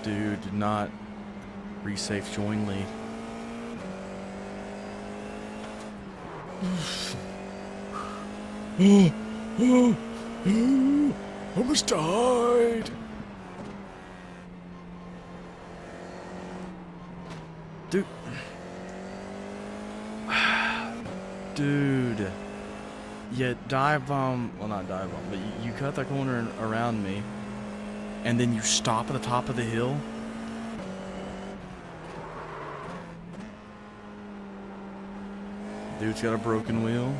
[SPEAKER 1] Dude, did not resafe jointly. Almost died. Dude. Dude. Yeah, dive bomb. Well, not dive bomb, but you cut the corner around me. And then you stop at the top of the hill? Dude's got a broken wheel.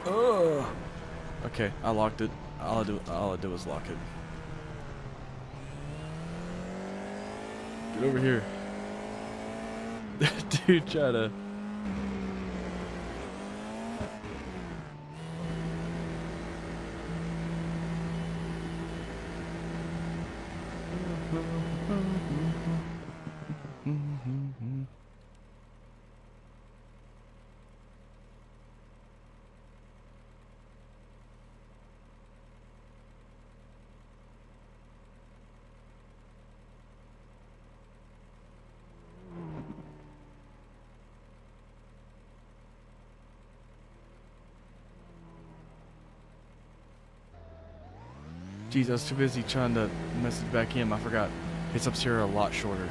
[SPEAKER 1] Ugh. Okay, I locked it. All I did was lock it. Get over here. Dude, try to... Jeez, I was too busy trying to message back in. I forgot. Hits ups here are a lot shorter.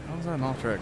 [SPEAKER 1] How's that an off track?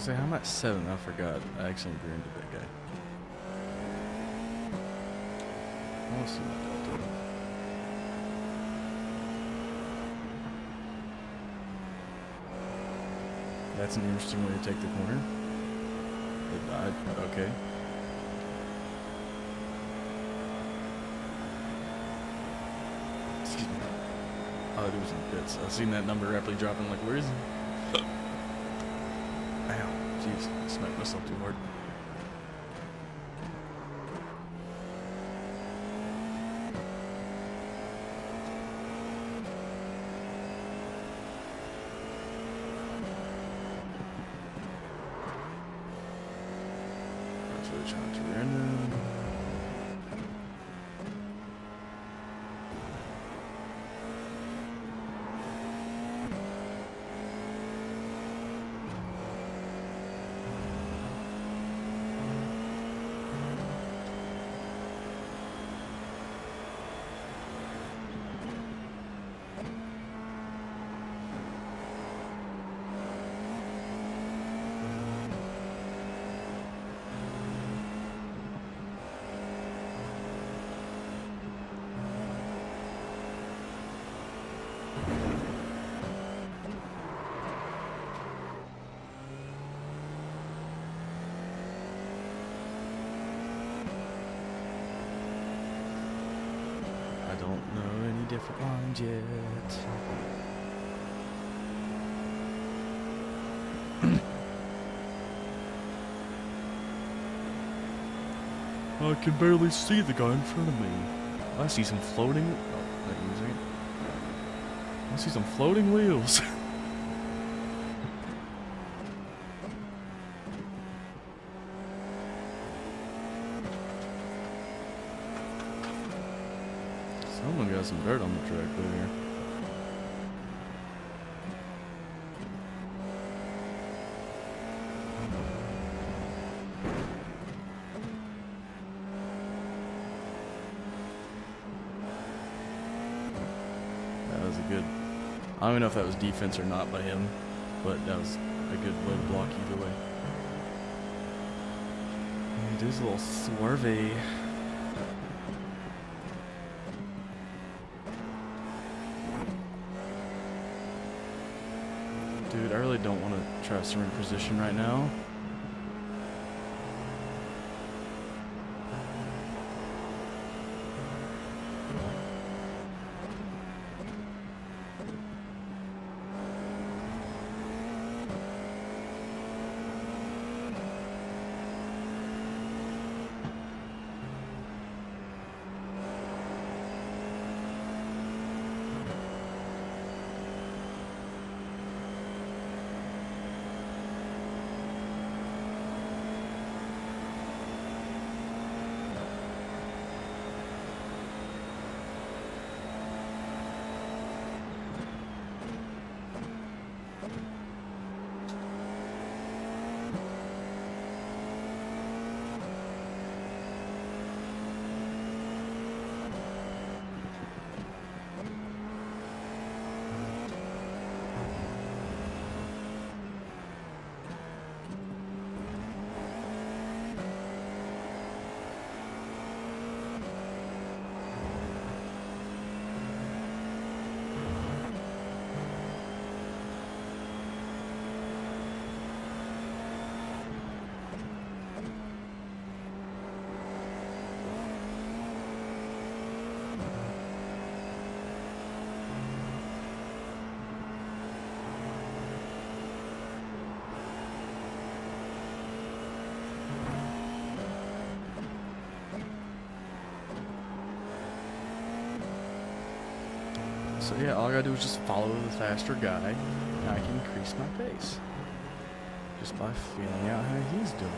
[SPEAKER 1] gonna say, I'm at 7. I forgot. I accidentally rear ended that guy. I want to see that delta. That's an interesting way to take the corner. Okay. Excuse me. Oh, it was in bits. I've seen that number rapidly dropping. Like, where is he? Ow. Jeez. I smacked myself too hard. That's really trying to random. I don't know any different lines yet. I can barely see the guy in front of me. I see some floating. Oh, not using it. I see some floating wheels. Someone got some dirt on the track there. That was a good. I don't even know if that was defense or not by him, but that was a good way to block either way. He does a little swervy. Dude, I really don't want to try to surrender position right now. So yeah, all I gotta do is just follow the faster guy, and I can increase my pace. Just by feeling out how he's doing.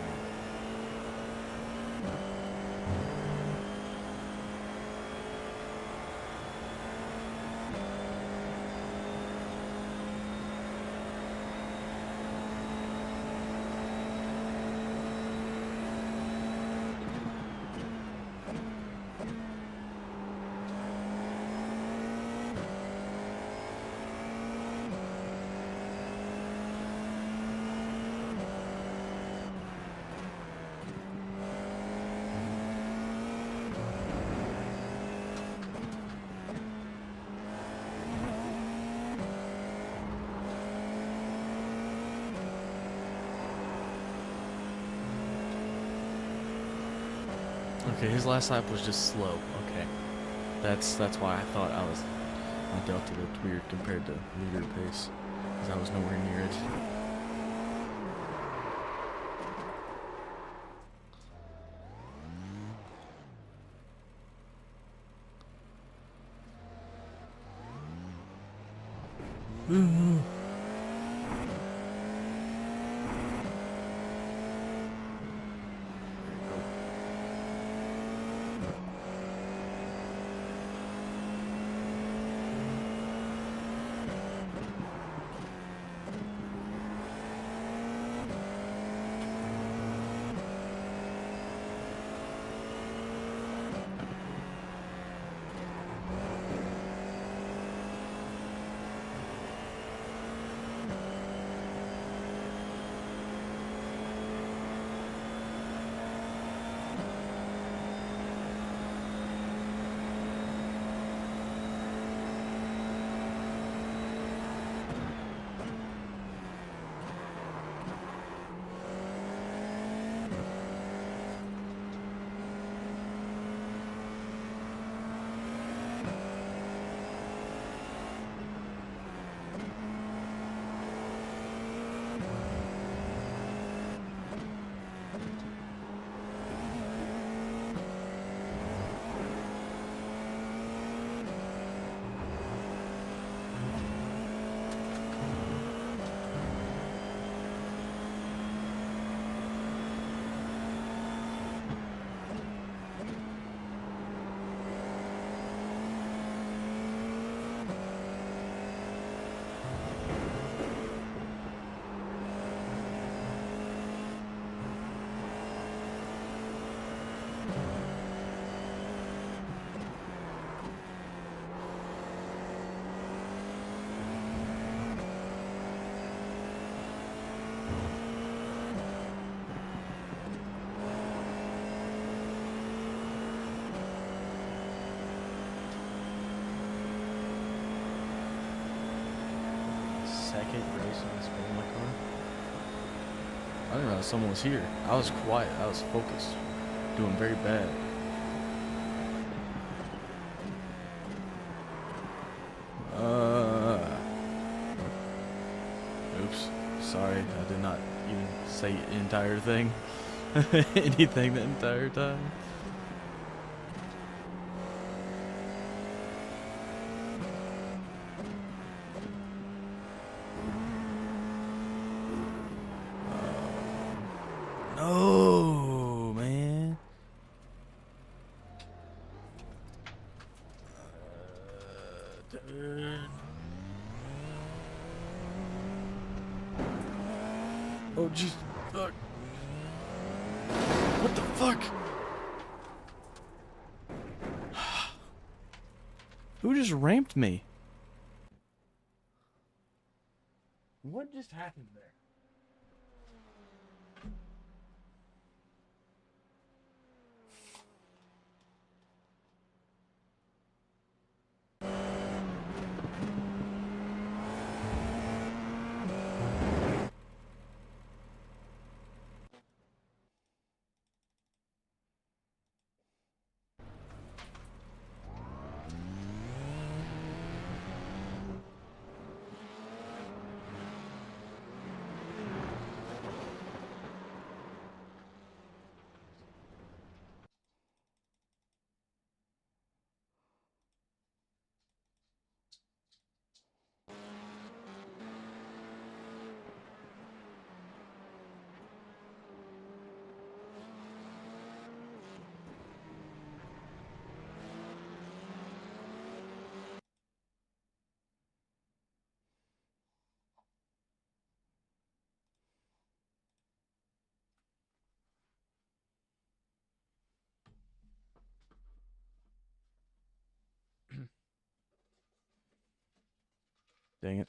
[SPEAKER 1] Okay, his last lap was just slow. Okay, that's why I thought my delta looked weird compared to leader pace, because I was nowhere near it. Second race on this spin my car. I didn't realize someone was here. I was quiet. I was focused. Doing very bad. Oops. Sorry. I did not even say the entire thing. Anything the entire time. No, man. Dude. Oh, jeez. Fuck. What the fuck? Who just ramped me? What just happened there? Dang it.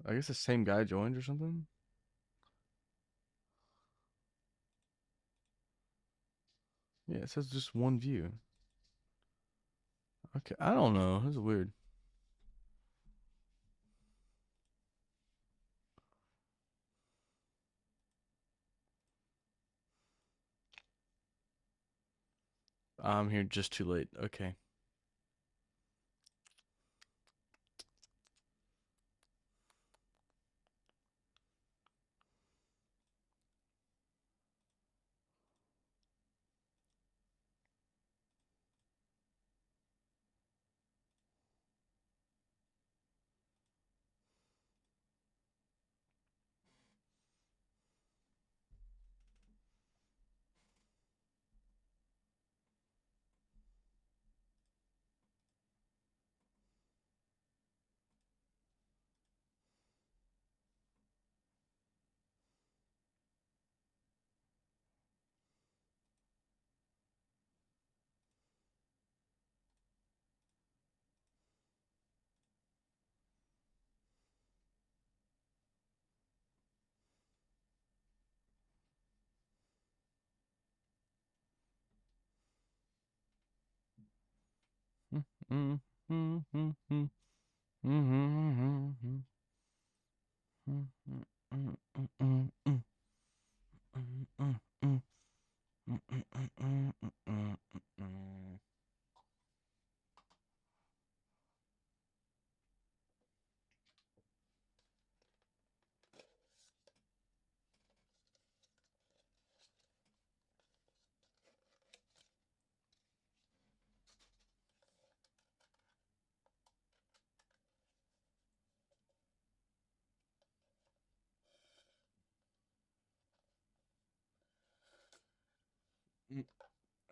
[SPEAKER 1] I guess the same guy joined or something. Yeah, it says just one view. Okay, I don't know. This is weird. I'm here just too late. Okay.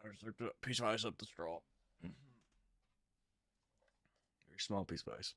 [SPEAKER 1] I just looked a piece of ice up the straw. Very small piece of ice.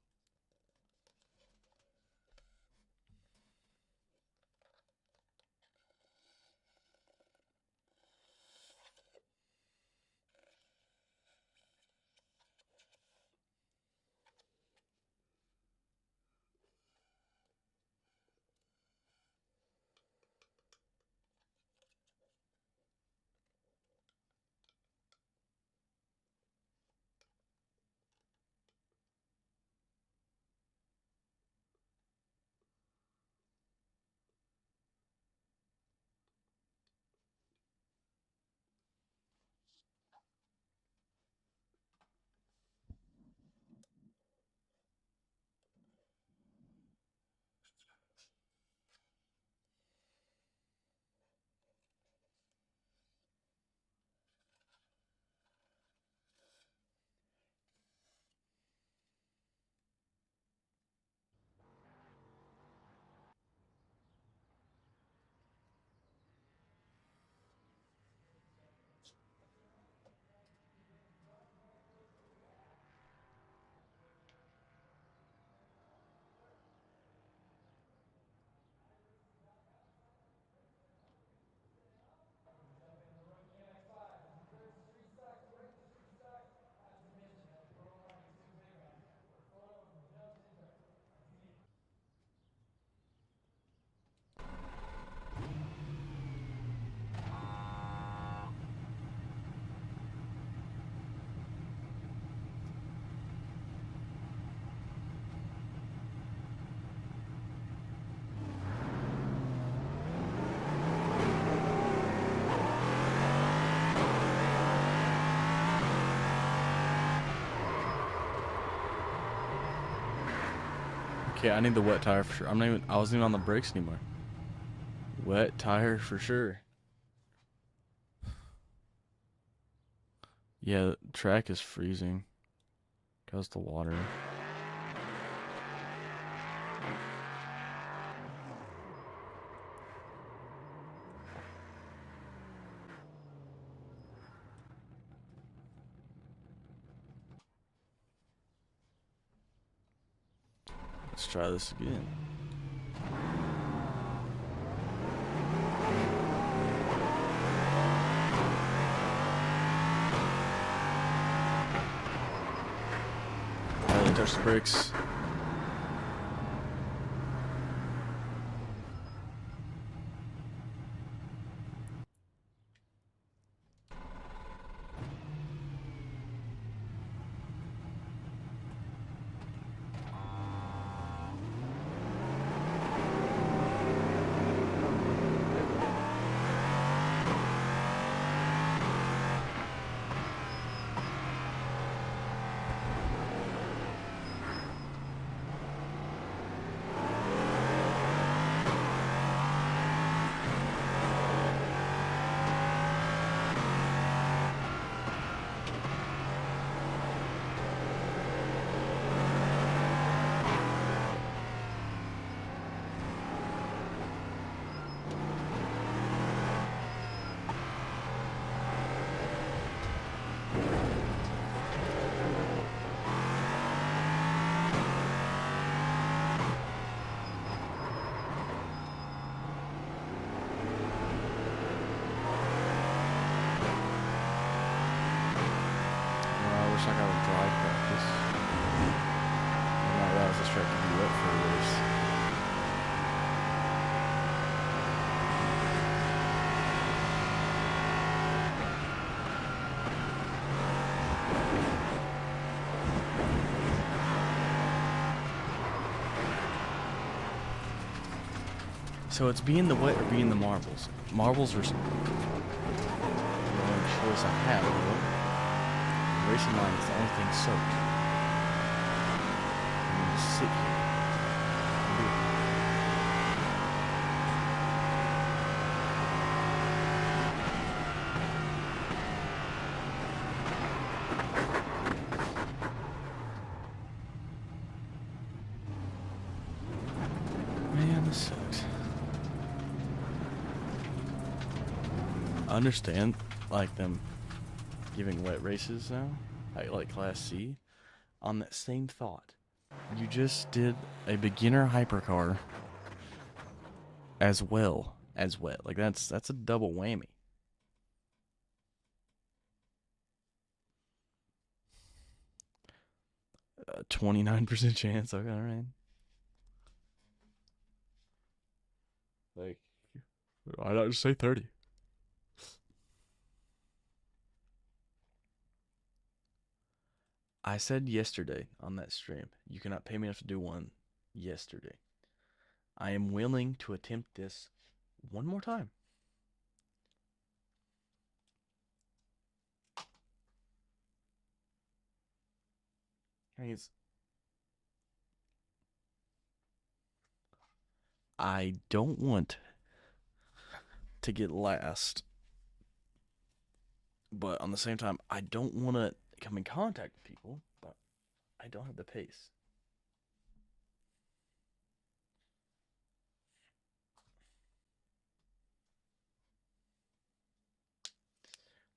[SPEAKER 1] Okay, I need the wet tire for sure. I wasn't even on the brakes anymore. Wet tire for sure. Yeah, the track is freezing. Cause the water. Let's try this again. Touch the brakes. looks like I would drive practice. And not realize this track could be wet for a race. So it's being the wet or being the marbles. Marbles are the only choice I have. The racing line is the only thing soaked. I need to sit here and do it. Man, this sucks. I understand, like, them giving wet races now, like Class C. On that same thought, you just did a beginner hypercar as well as wet. Like, that's a double whammy. A 29% chance. Okay, all right. Like, why not just say 30? I said yesterday on that stream, you cannot pay me enough to do one yesterday. I am willing to attempt this one more time. I don't want to get last, but on the same time, I don't want to come in contact with people, but I don't have the pace.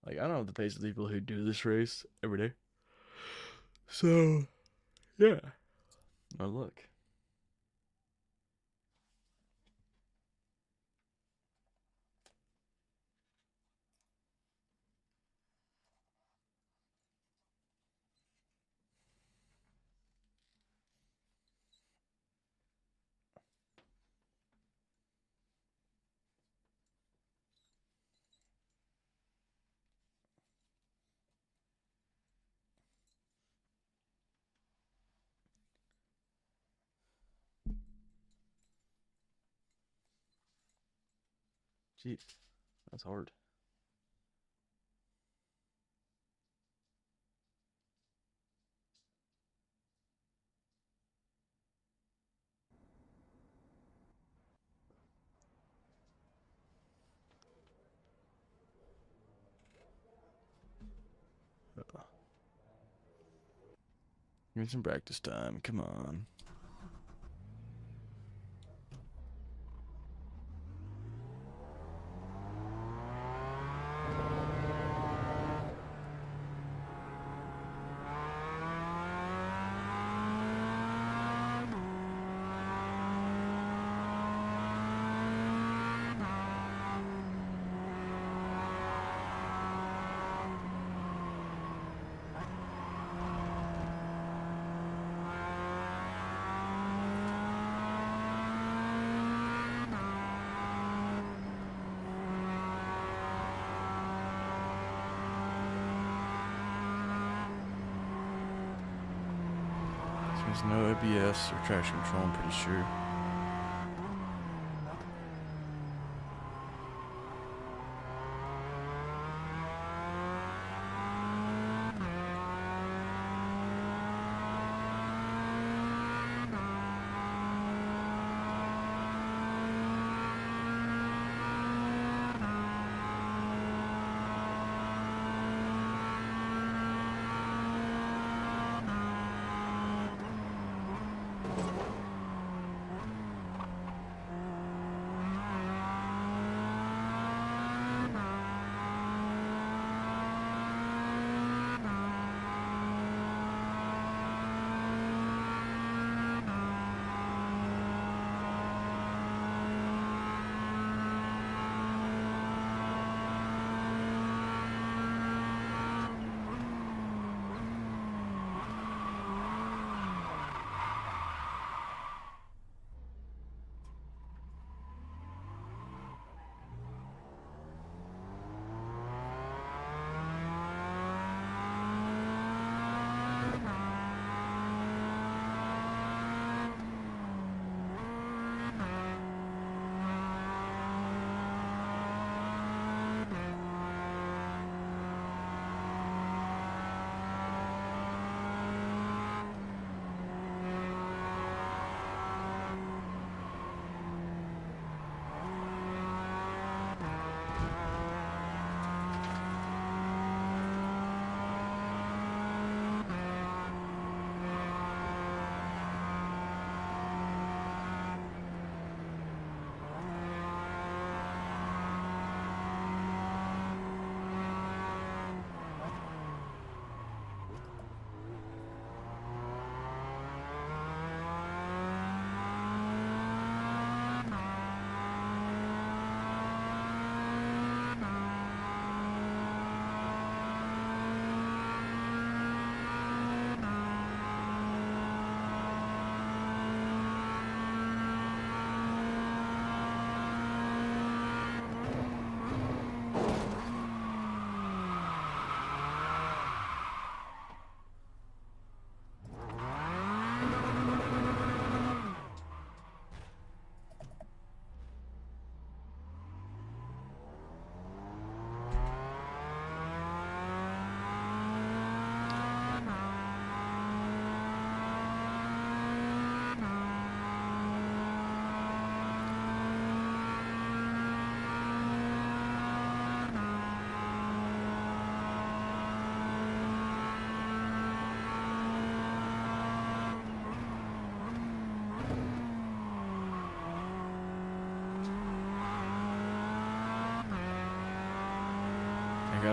[SPEAKER 1] Like, I don't have the pace of the people who do this race every day. So, yeah. Oh, look. Jeez, that's hard. Give me some practice time. Come on. There's no ABS or traction control, I'm pretty sure.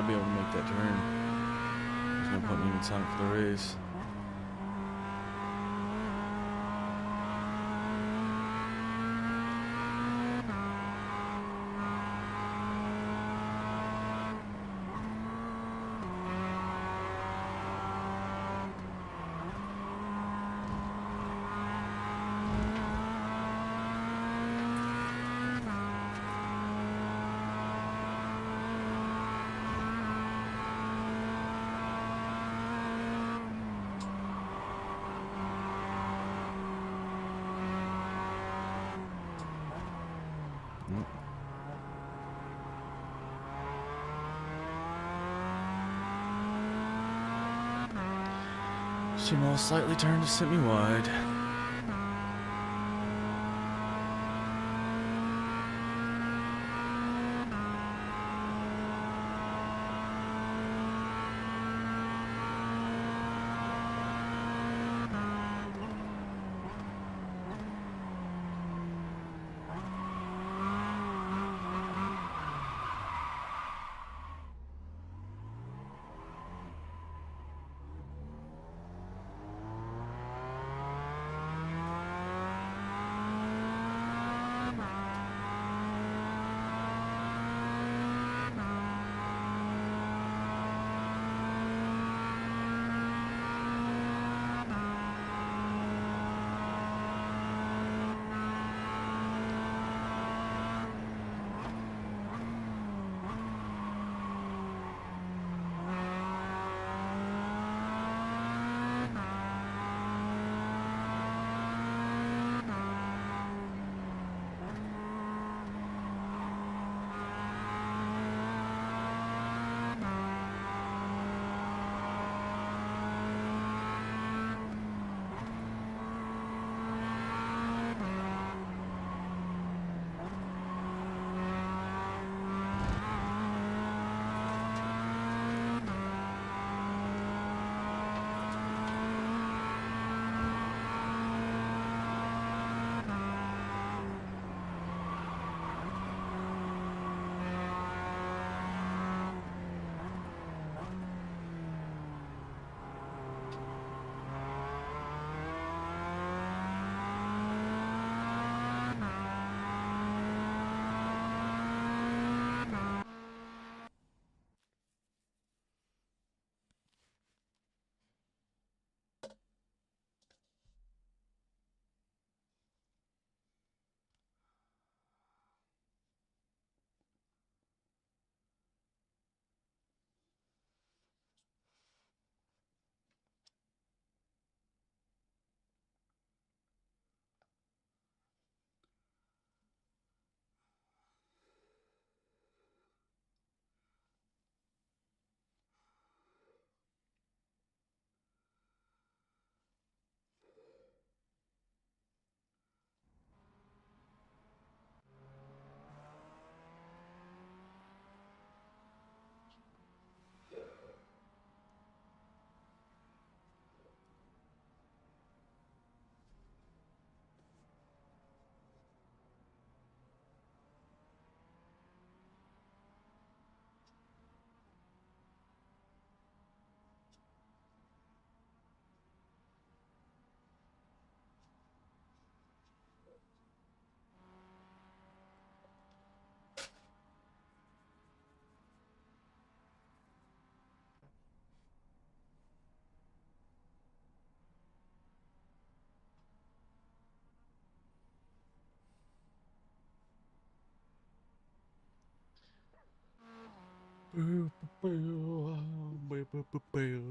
[SPEAKER 1] gotta be able to make that turn. There's no point in even signing up for the race. Shimon slightly turned to sit me wide.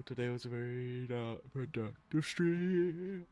[SPEAKER 1] Today was a very not productive stream.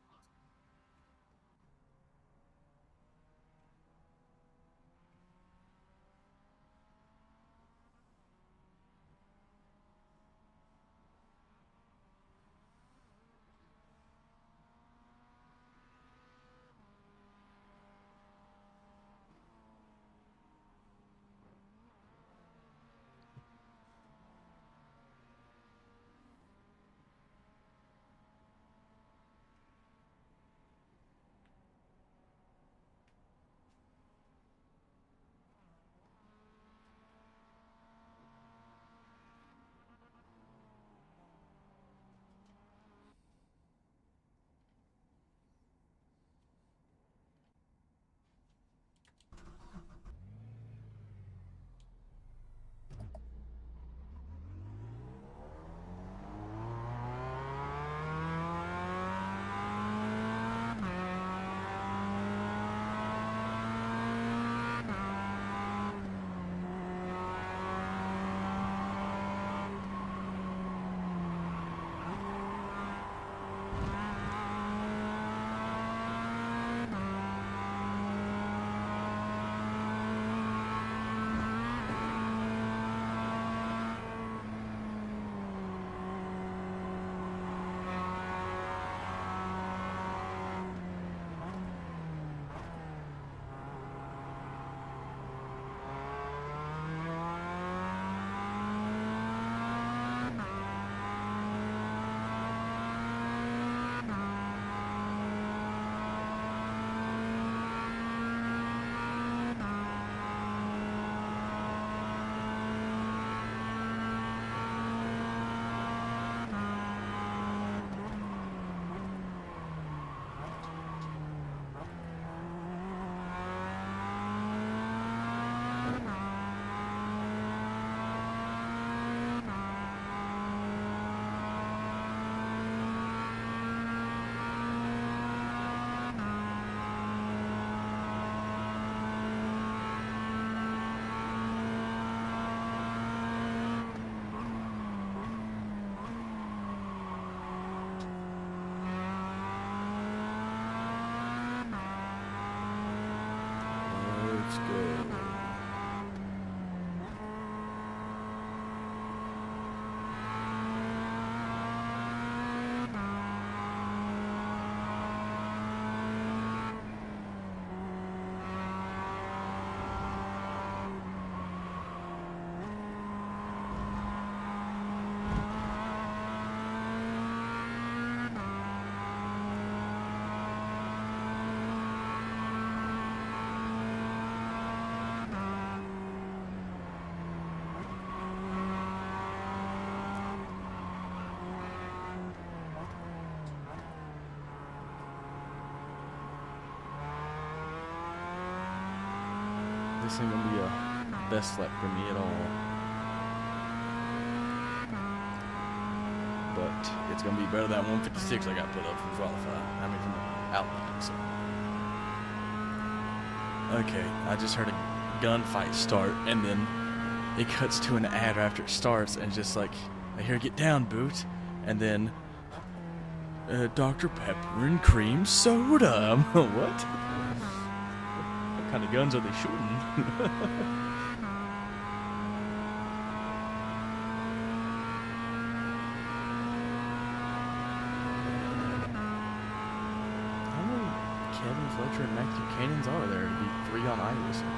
[SPEAKER 1] this ain't gonna be a best lap for me at all. But it's gonna be better than that 156 I got put up from qualifying. I mean, from outline. So. Okay, I just heard a gunfight start, and then it cuts to an ad after it starts, and just like, I hear "Get down, Boot," and then Dr. Pepper and cream soda. What? What kind of guns are they shooting? How many Kevin Fletcher and Matthew Cannons are there to be 3 on iRacing?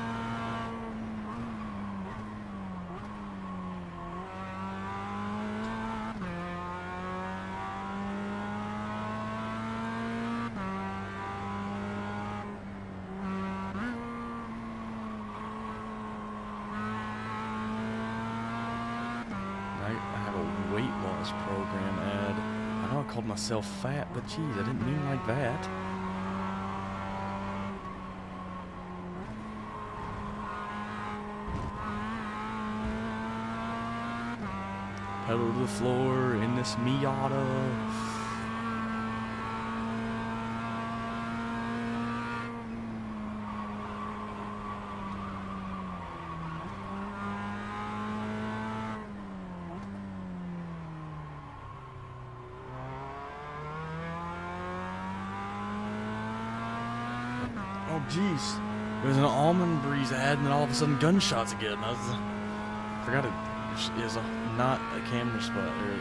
[SPEAKER 1] I have a weight loss program ad. I know I called myself fat, but geez, I didn't mean like that. Pedal to the floor in this Miata. Oh jeez, there's an Almond Breeze ad, and then all of a sudden gunshots again. I forgot it is not a camera spot, or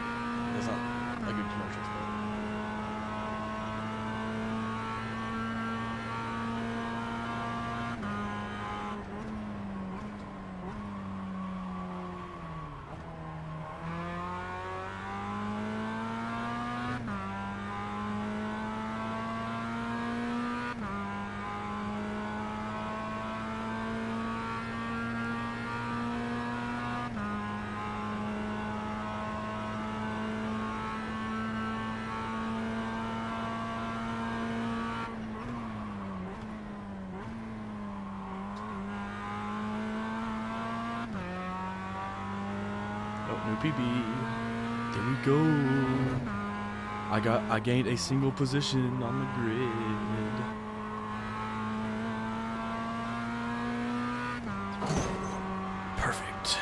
[SPEAKER 1] it's not a good commercial spot. Oh, new PB. There we go. I gained a single position on the grid. Perfect.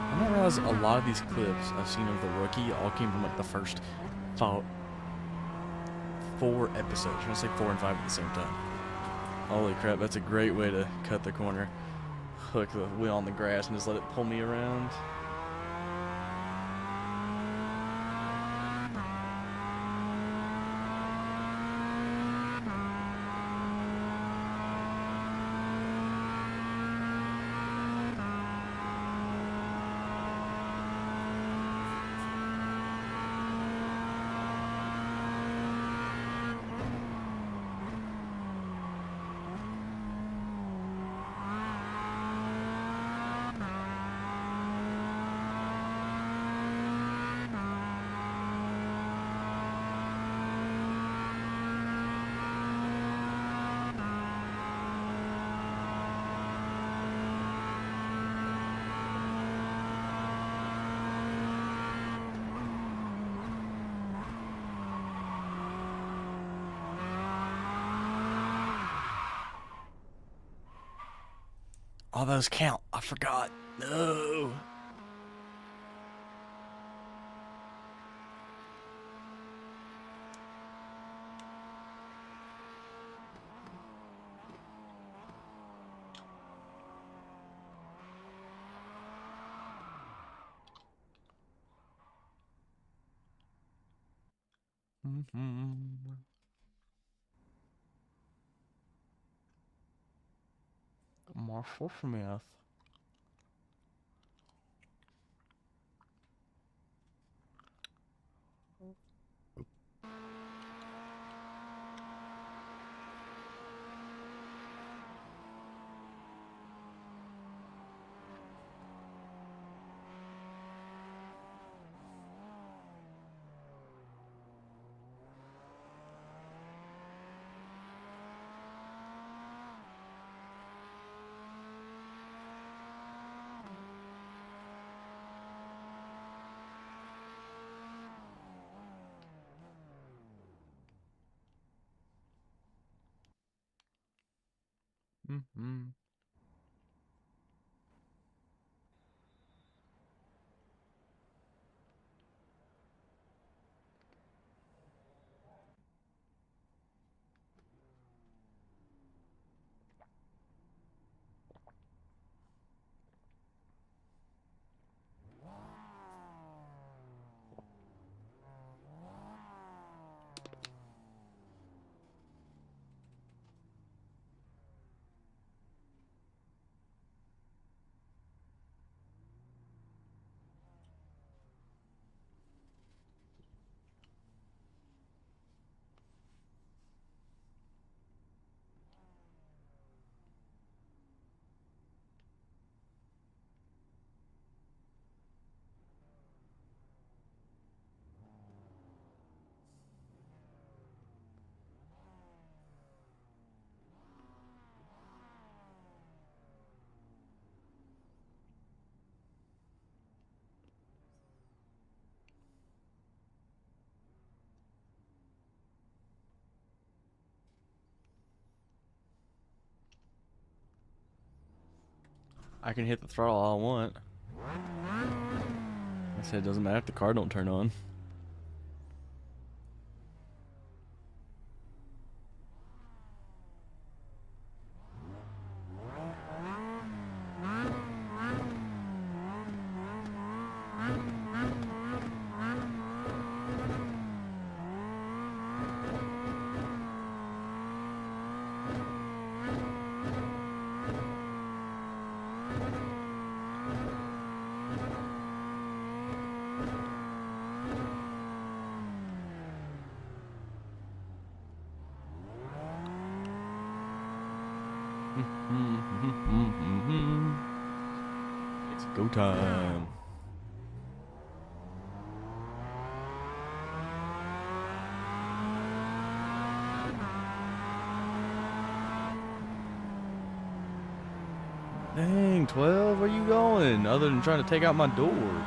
[SPEAKER 1] I didn't realize a lot of these clips I've seen of the rookie all came from like the first 4 episodes. I'm gonna say 4 and 5 at the same time. Holy crap, that's a great way to cut the corner. Hook the wheel on the grass and just let it pull me around. All those count. I forgot. No. Marshall Smith. Mm-hmm. I can hit the throttle all I want. I said it doesn't matter if the car don't turn on. It's go time. Dang, 12, where you going? Other than trying to take out my door.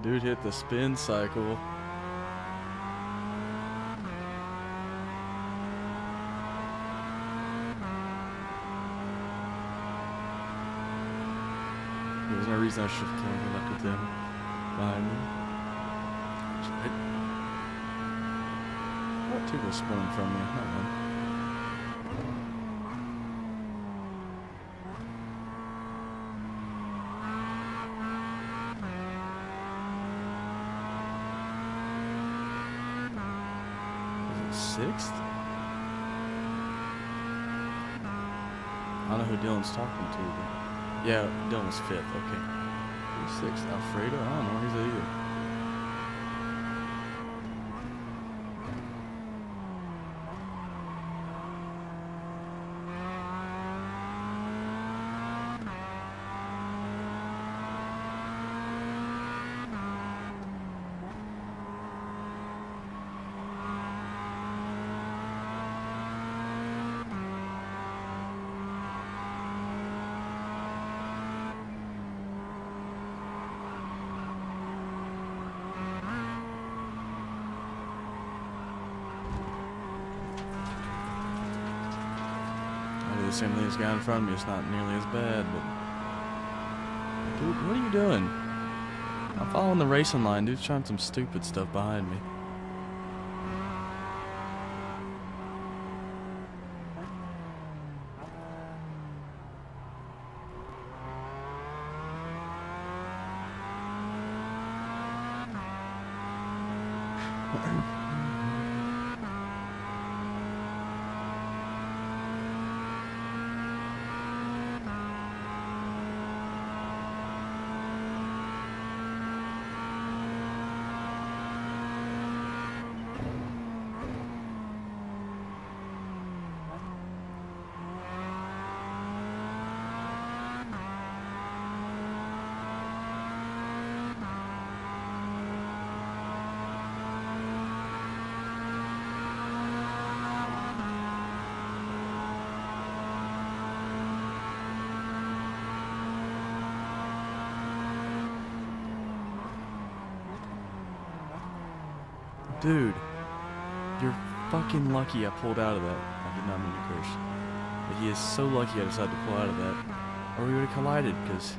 [SPEAKER 1] Dude hit the spin cycle. There's no reason I should have left with them behind me. What two was spinning from me? Not one. Sixth? I don't know who Dylan's talking to, but yeah, Dylan's fifth. Okay, who's sixth? Alfredo? I don't know. He's either. The same thing as the guy in front of me. It's not nearly as bad, but dude, what are you doing? I'm following the racing line. Dude's trying some stupid stuff behind me. Dude, you're fucking lucky I pulled out of that. I did not mean to curse. But he is so lucky I decided to pull out of that. Or we would have collided, because...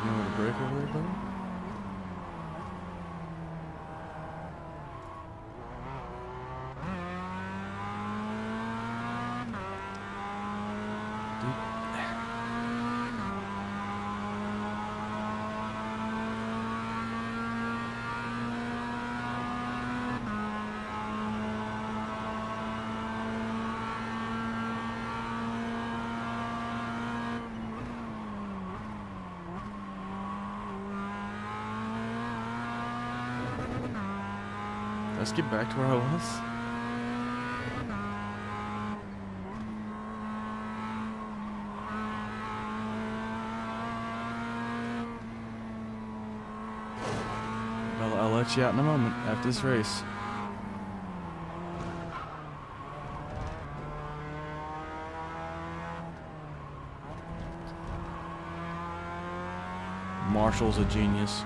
[SPEAKER 1] You know where to break over there, buddy? Let's get back to where I was. I'll let you out in a moment after this race. Marshall's a genius.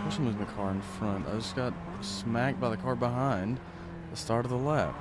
[SPEAKER 1] I should move my car in front. I just got smacked by the car behind the start of the lap.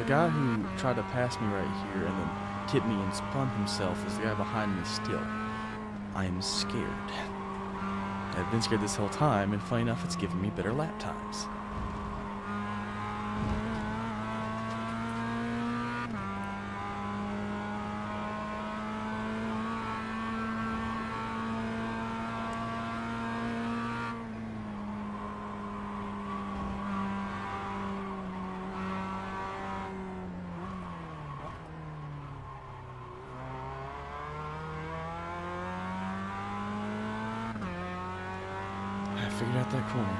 [SPEAKER 1] guy who tried to pass me right here and then tipped me and spun himself is the guy behind me still. I am scared. I've been scared this whole time, and funny enough, it's given me better lap times. Figured out that corner.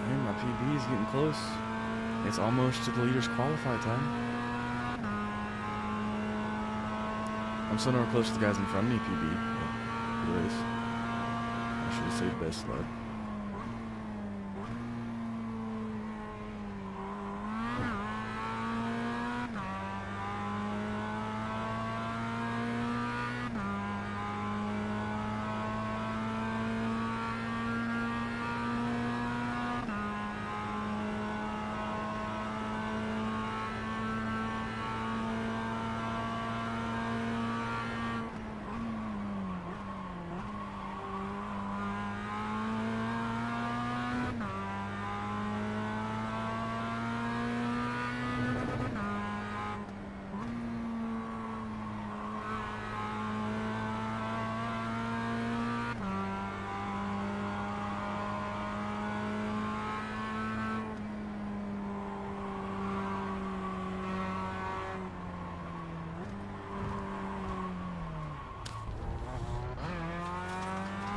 [SPEAKER 1] Hey, my PB is getting close. It's almost to the leader's qualified time. I'm still nowhere close to the guys in front of me, PB. But it is. I should have saved best luck.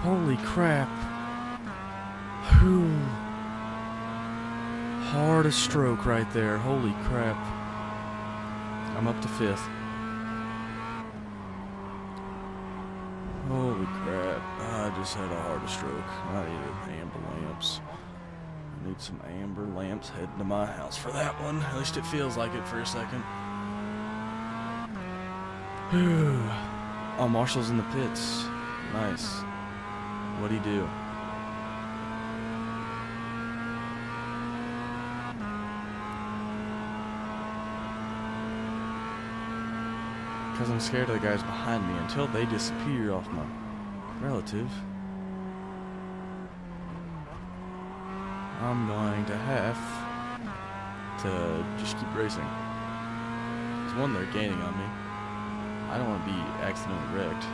[SPEAKER 1] Holy crap. Whew. Hardest stroke right there. Holy crap. I'm up to 5th. Holy crap. I just had a hard stroke. I needed amber lamps. I need some amber lamps heading to my house for that one. At least it feels like it for a second. Oh, Marshall's in the pits. Nice. What'd he do? Because I'm scared of the guys behind me until they disappear off my relative. I'm going to have to just keep racing. Because one, they're gaining on me. I don't want to be accidentally wrecked.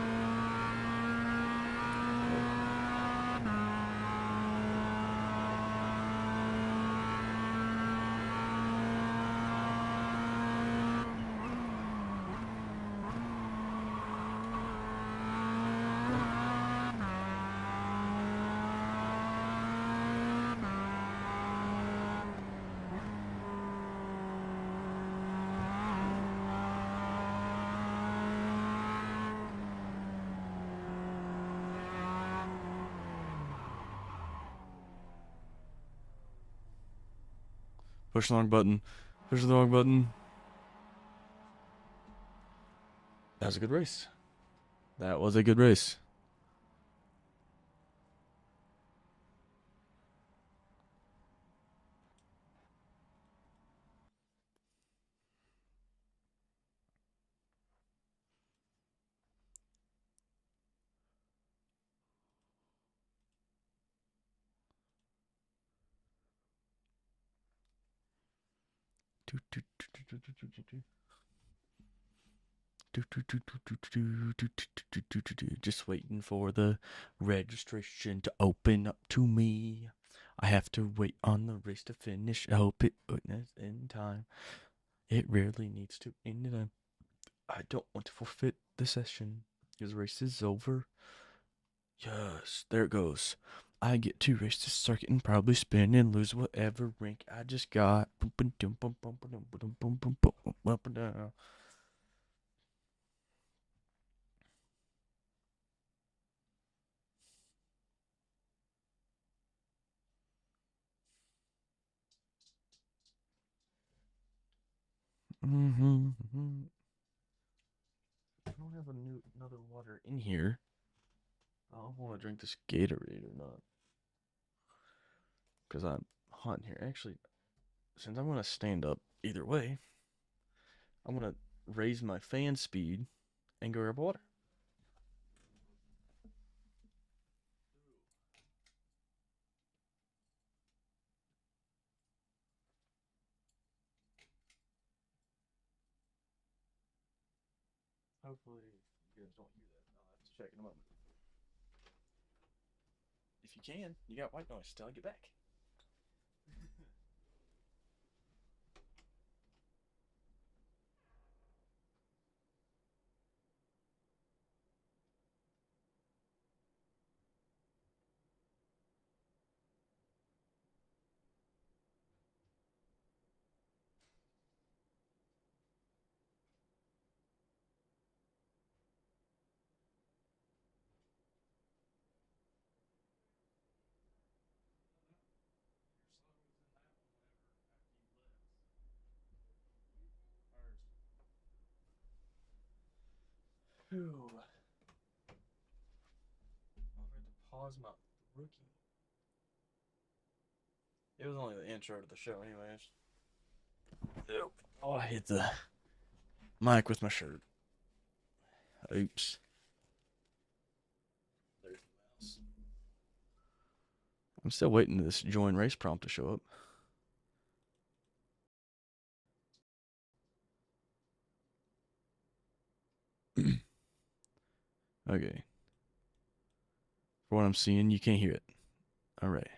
[SPEAKER 1] Push the wrong button. Push the wrong button. That was a good race. That was a good race. Just waiting for the registration to open up to me. I have to wait on the race to finish. I hope it ends in time. It rarely needs to end in time. I don't want to forfeit the session. His race is over. Yes, there it goes. I get to race this circuit and probably spin and lose whatever rank I just got. I don't have another water in here. I don't want to drink this Gatorade or not. Because I'm hot in here. Actually, since I'm gonna stand up either way, I'm gonna raise my fan speed and go grab water. Hopefully you guys don't hear that. I'll have to check in a moment. If you can, you got white noise till I get back. Whew. I'll have to pause my rookie. It was only the intro to the show, anyways. Nope. Oh, I hit the mic with my shirt. Oops. There's the mouse. I'm still waiting for this join race prompt to show up. Okay. For what I'm seeing, you can't hear it. All right.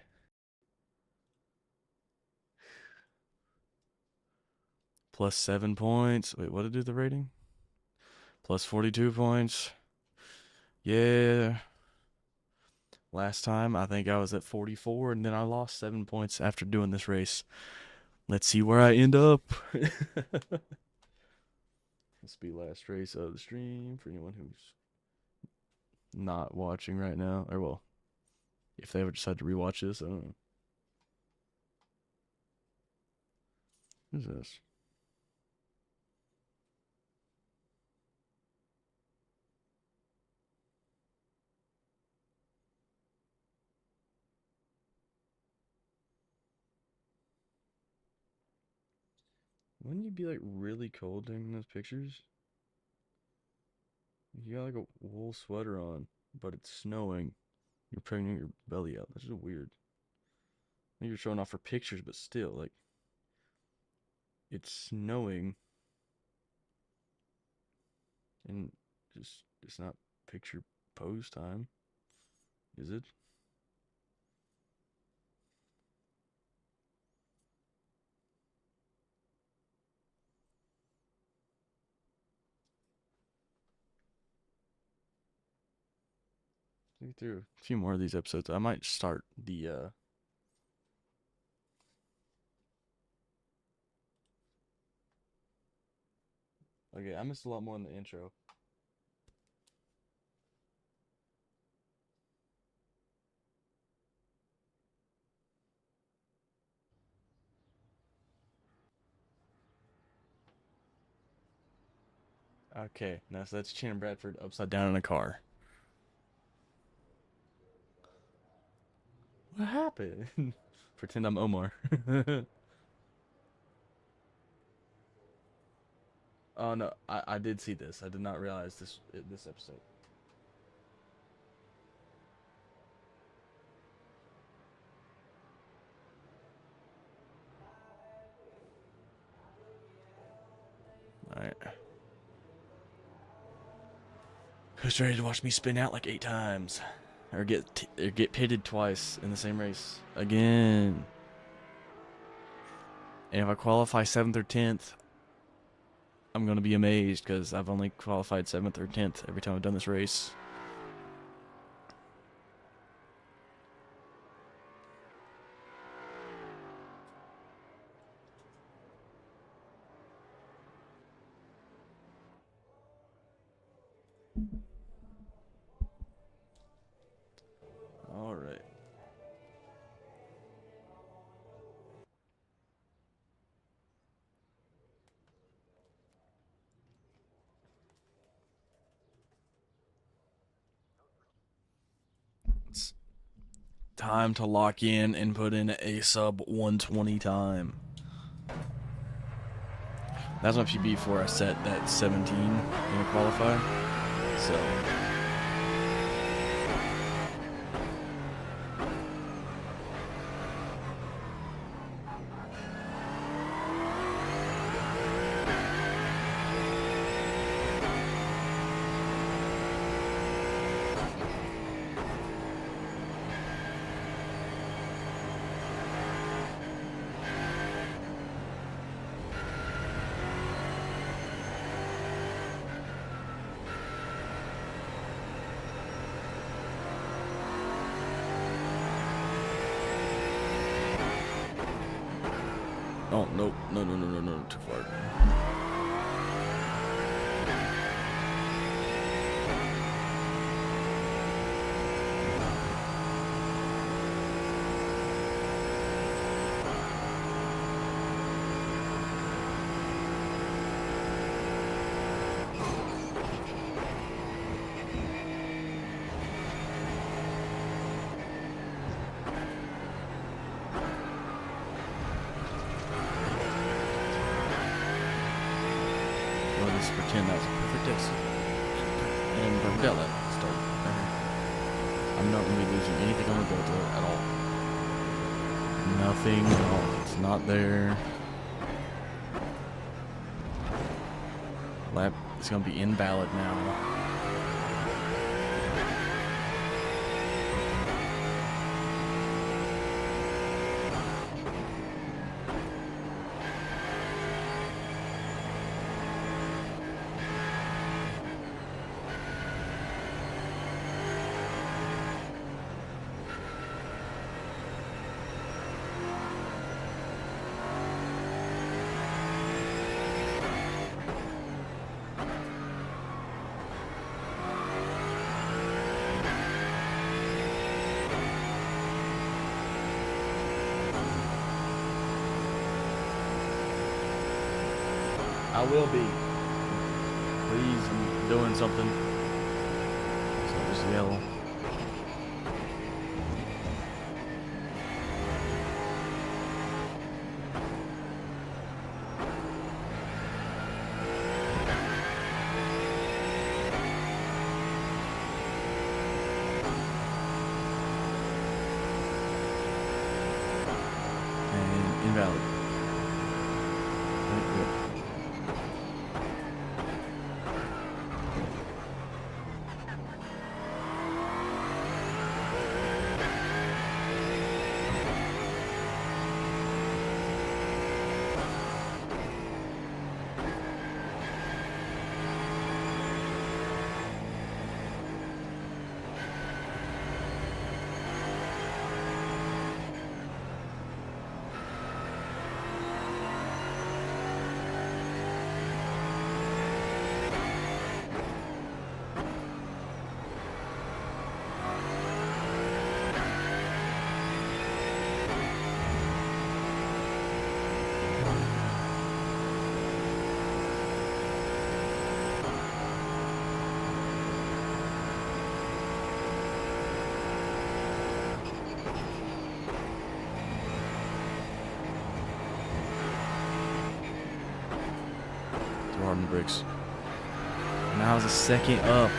[SPEAKER 1] Plus 7 points. Wait, what did it do the rating? Plus 42 points. Yeah. Last time, I think I was at 44, and then I lost 7 points after doing this race. Let's see where I end up. This will be last race of the stream for anyone who's not watching right now. Or, well, if they ever decide to rewatch this, I don't know. Who's this? Wouldn't you be like really cold during those pictures? You got like a wool sweater on, but it's snowing. You're putting your belly out. That's just weird. I think you're showing off for pictures, but still, like, it's snowing, and just it's not picture pose time, is it? Think through a few more of these episodes. I might start the Okay, I missed a lot more in the intro. Okay, now so that's Shannon Bradford upside down in a car. What happened? Pretend I'm Omar. Oh no, I did see this. I did not realize this episode. All right. Who's ready to watch me spin out like 8 times, or get pitted twice in the same race again? And if I qualify 7th or 10th, I'm gonna be amazed because I've only qualified 7th or 10th every time I've done this race. All right. It's time to lock in and put in a sub 120 time. That's my PB before I set that 17 in a qualifier. So. Oh, no, too far. Let's pretend that was a perfect exit. And we got that start. I'm not going to be losing anything on the Delta at all. Nothing at all. It's not there. Lap is going to be invalid now. I will be. Please, I'm doing something. So just yell. And invalid. Hard on the brakes. Now it's a second up.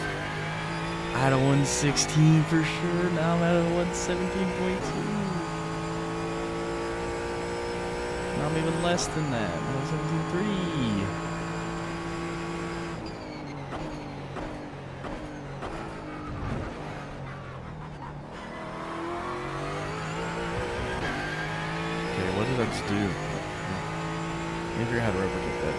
[SPEAKER 1] I had a 116 for sure. Now I'm at a 117.2. Now I'm even less than that. 117.3. Okay, what did I just do? Maybe I figure out how to replicate that.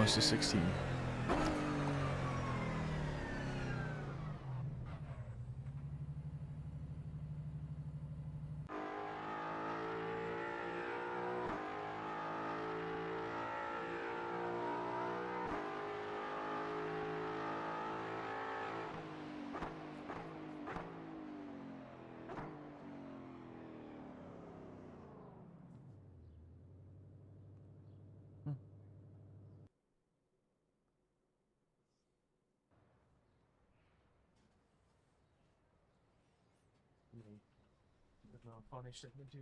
[SPEAKER 1] twice to 16. There's no funny shit to do.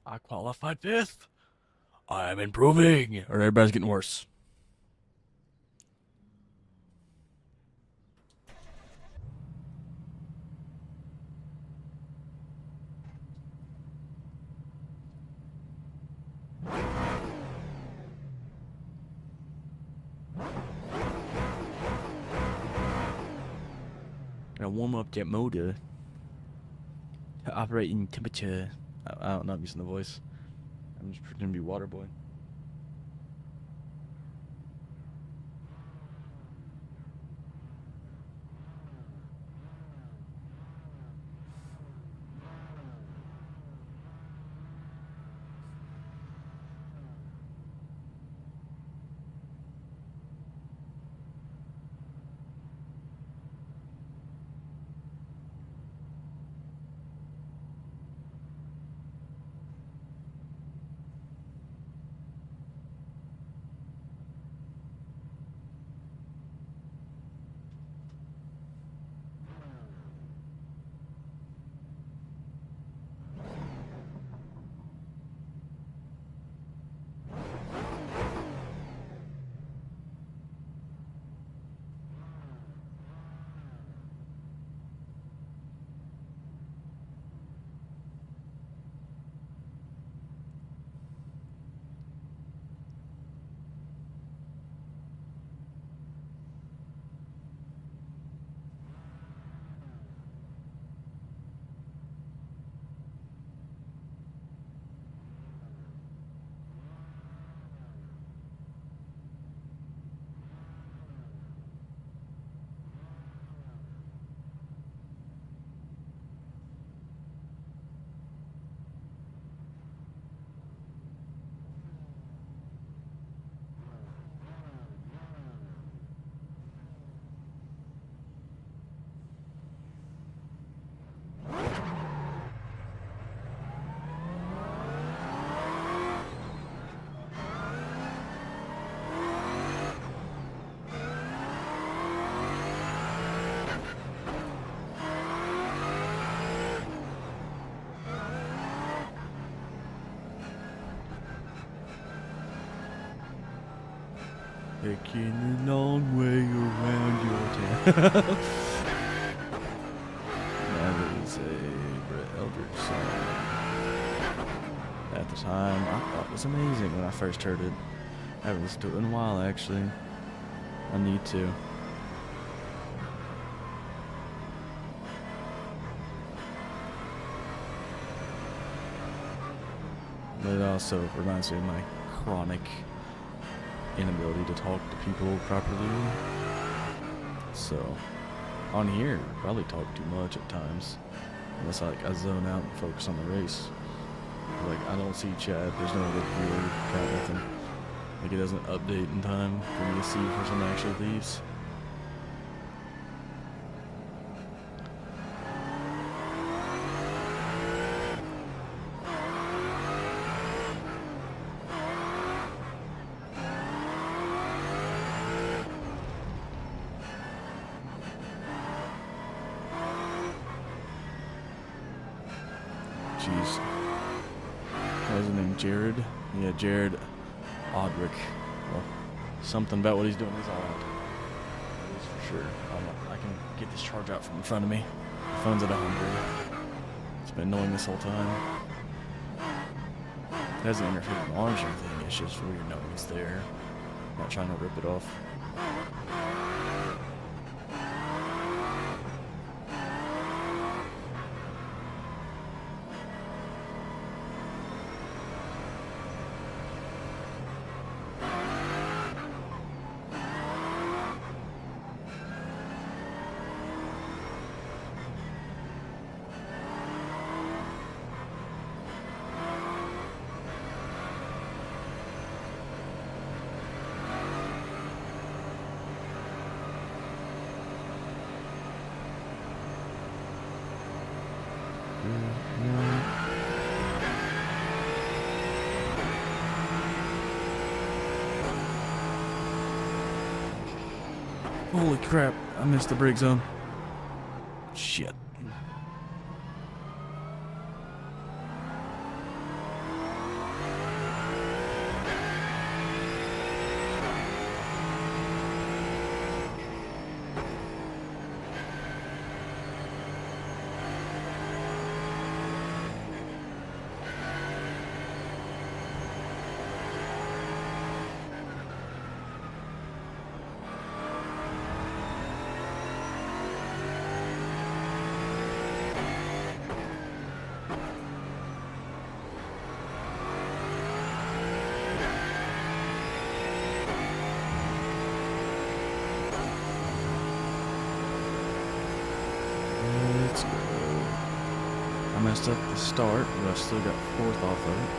[SPEAKER 1] I qualified 5th. I'm improving. Or everybody's getting worse. Gonna warm up that motor to operate in temperature. I don't know, I'm using the voice. I'm just pretending to be water boy. Taking a long way around your town. That is a Brett Eldredge song. At the time, I thought it was amazing when I first heard it. I haven't listened to it in a while, actually. I need to. But it also reminds me of my chronic inability to talk to people properly. So, on here, probably talk too much at times. Unless I zone out and focus on the race. Like, I don't see chat, there's no other viewer, got nothing. Like, it doesn't update in time for me to see if someone actually leaves. Jeez. What was his name? Jared? Yeah, Jared Odrick. Well, something about what he's doing is all out. That is for sure. I can get this charge out from in front of me. The phone's at 100. It's been annoying this whole time. It hasn't interfered with orange or anything. It's just weird knowing it's there. I'm not trying to rip it off. Holy crap, I missed the brake zone. Shit. Let's go. I messed up the start, but I still got fourth off of it.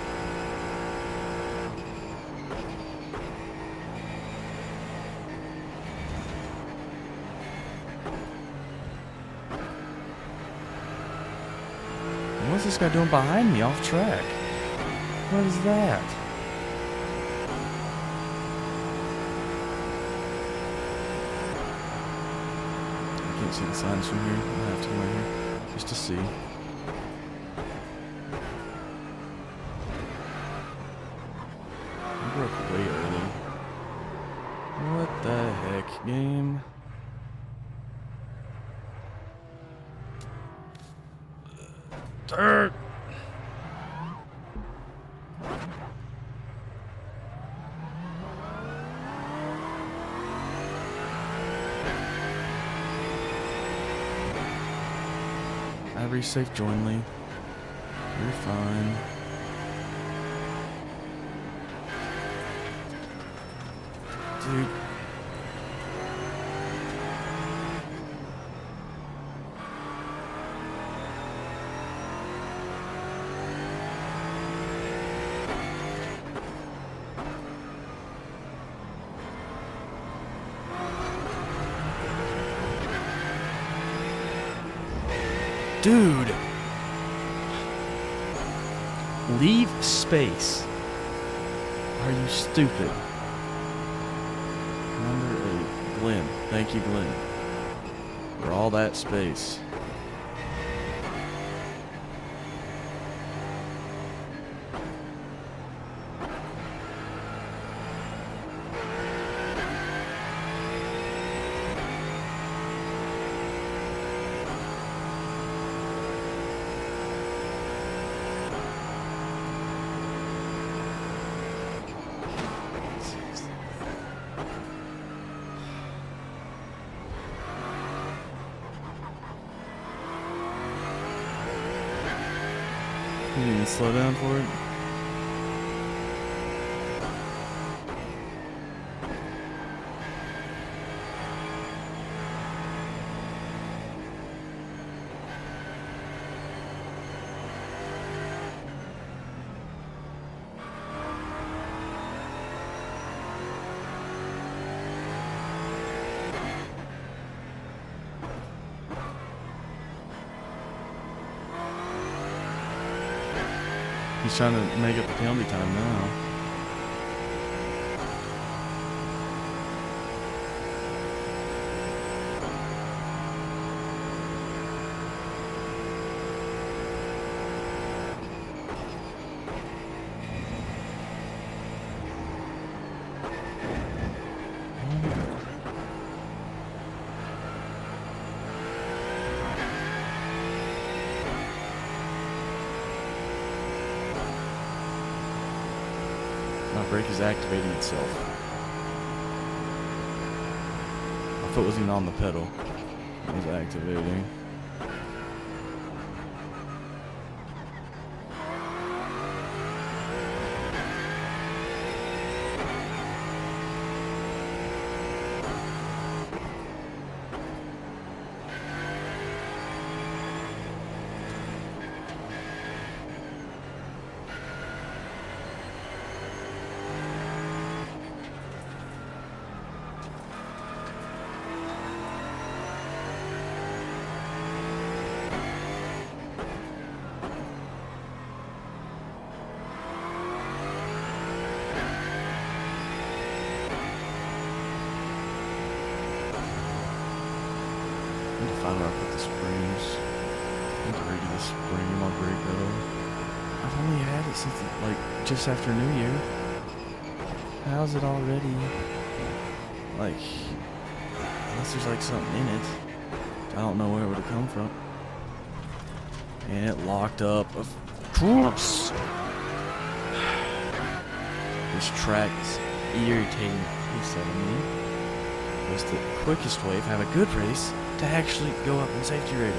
[SPEAKER 1] What's this guy doing behind me off track? What is that? I can't see the signs from here. I'll have to come right here just to see. I broke way early. What the heck, game? Dirt! Every safe jointly. You're fine. Dude. Dude! Leave space. Are you stupid? Number 8. Glenn. Thank you, Glenn. For all that space. You didn't even slow down for it? He's trying to make up the penalty time now. My brake is activating itself. My foot wasn't even on the pedal. It was activating. I need to find where I put the springs. I need to redo the spring in my brake pedal. I've only had it since like just after New Year. How's it already? Like, unless there's like something in it. I don't know where it would have come from. And it locked up. Of course. This track is irritating the piece out of me. Was the quickest way, if I have a good race, to actually go up in safety rating.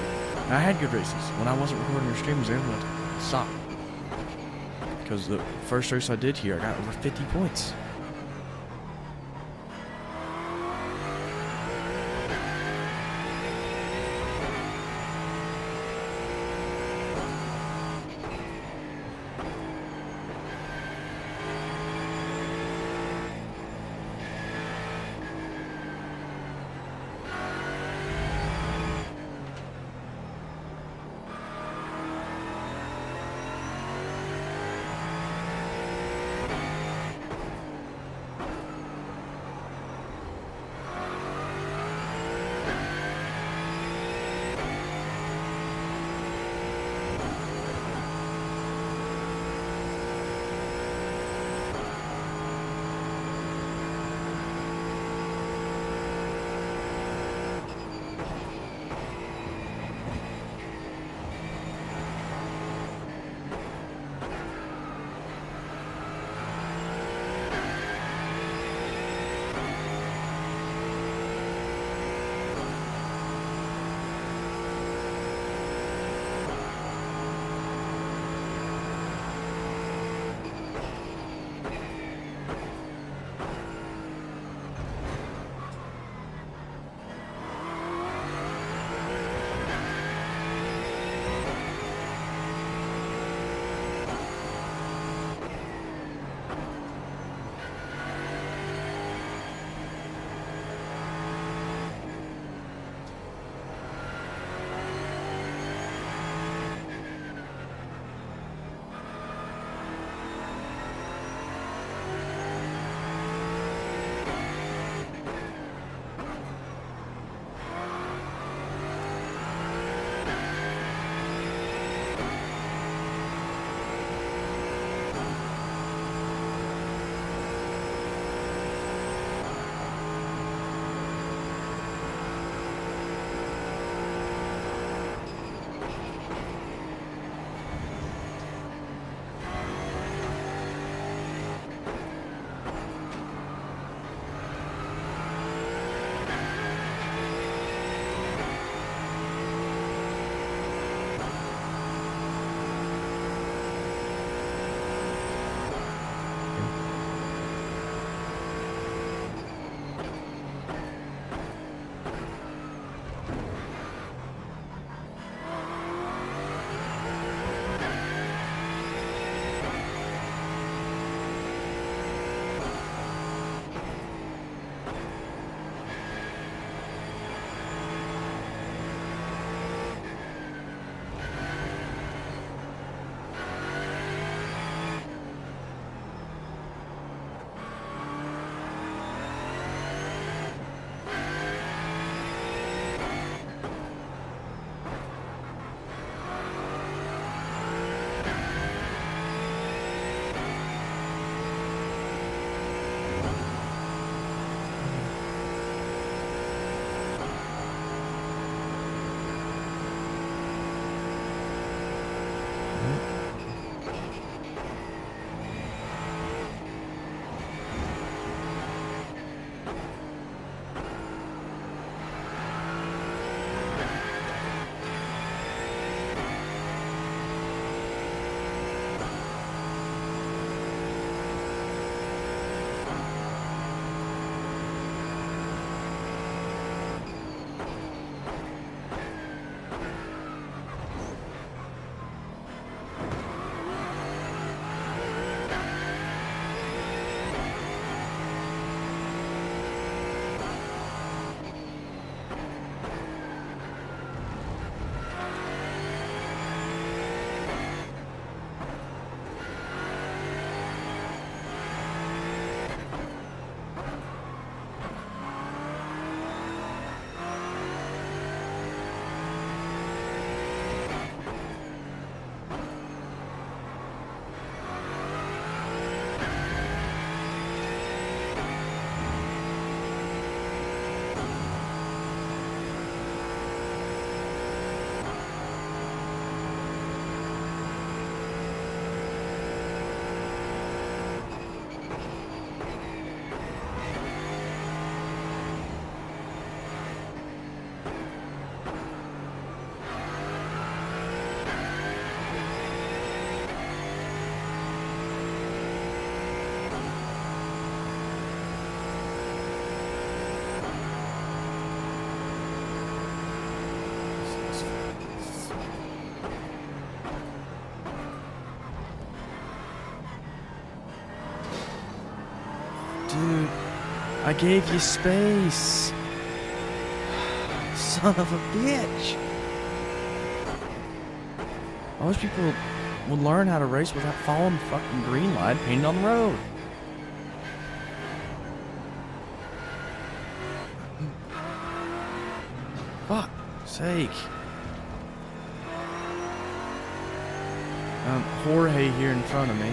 [SPEAKER 1] And I had good races. When I wasn't recording or streaming, I went stop. Because the first race I did here, I got over 50 points. Dude, I gave you space. Son of a bitch. I wish people would learn how to race without following the fucking green light painted on the road. Fuck's sake. Jorge here in front of me.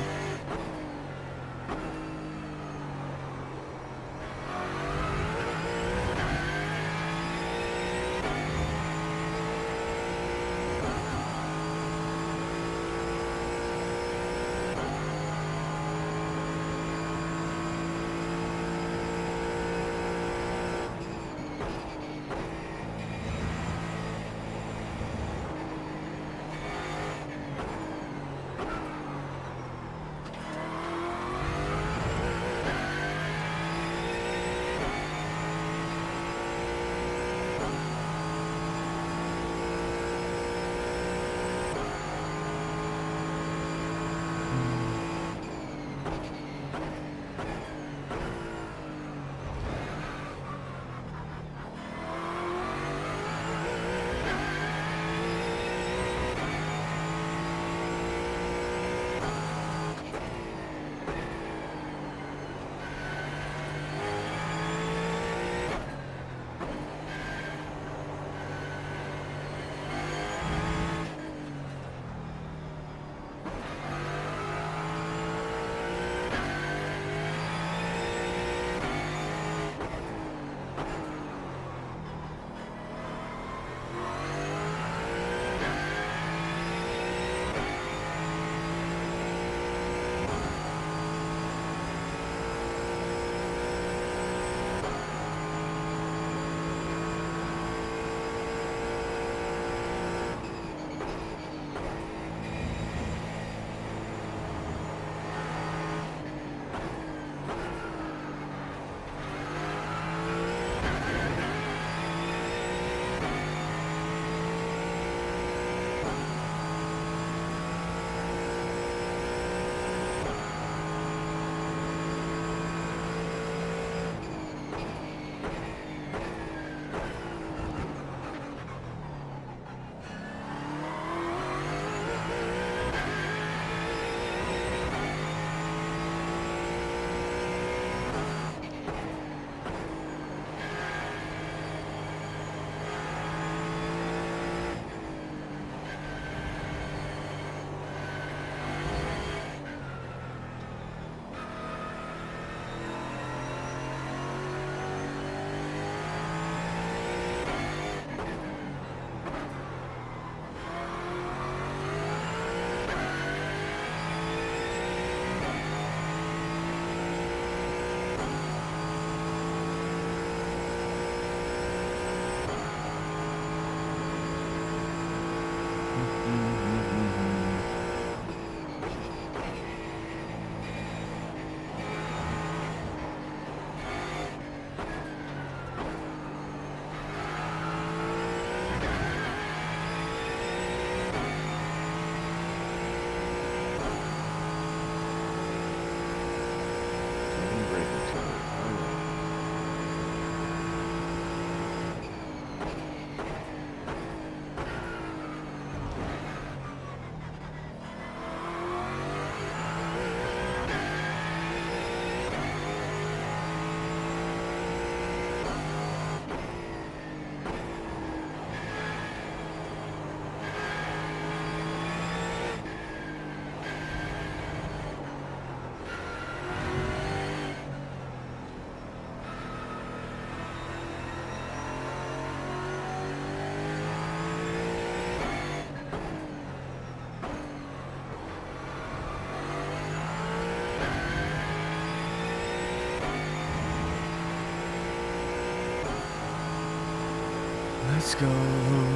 [SPEAKER 1] Let's go.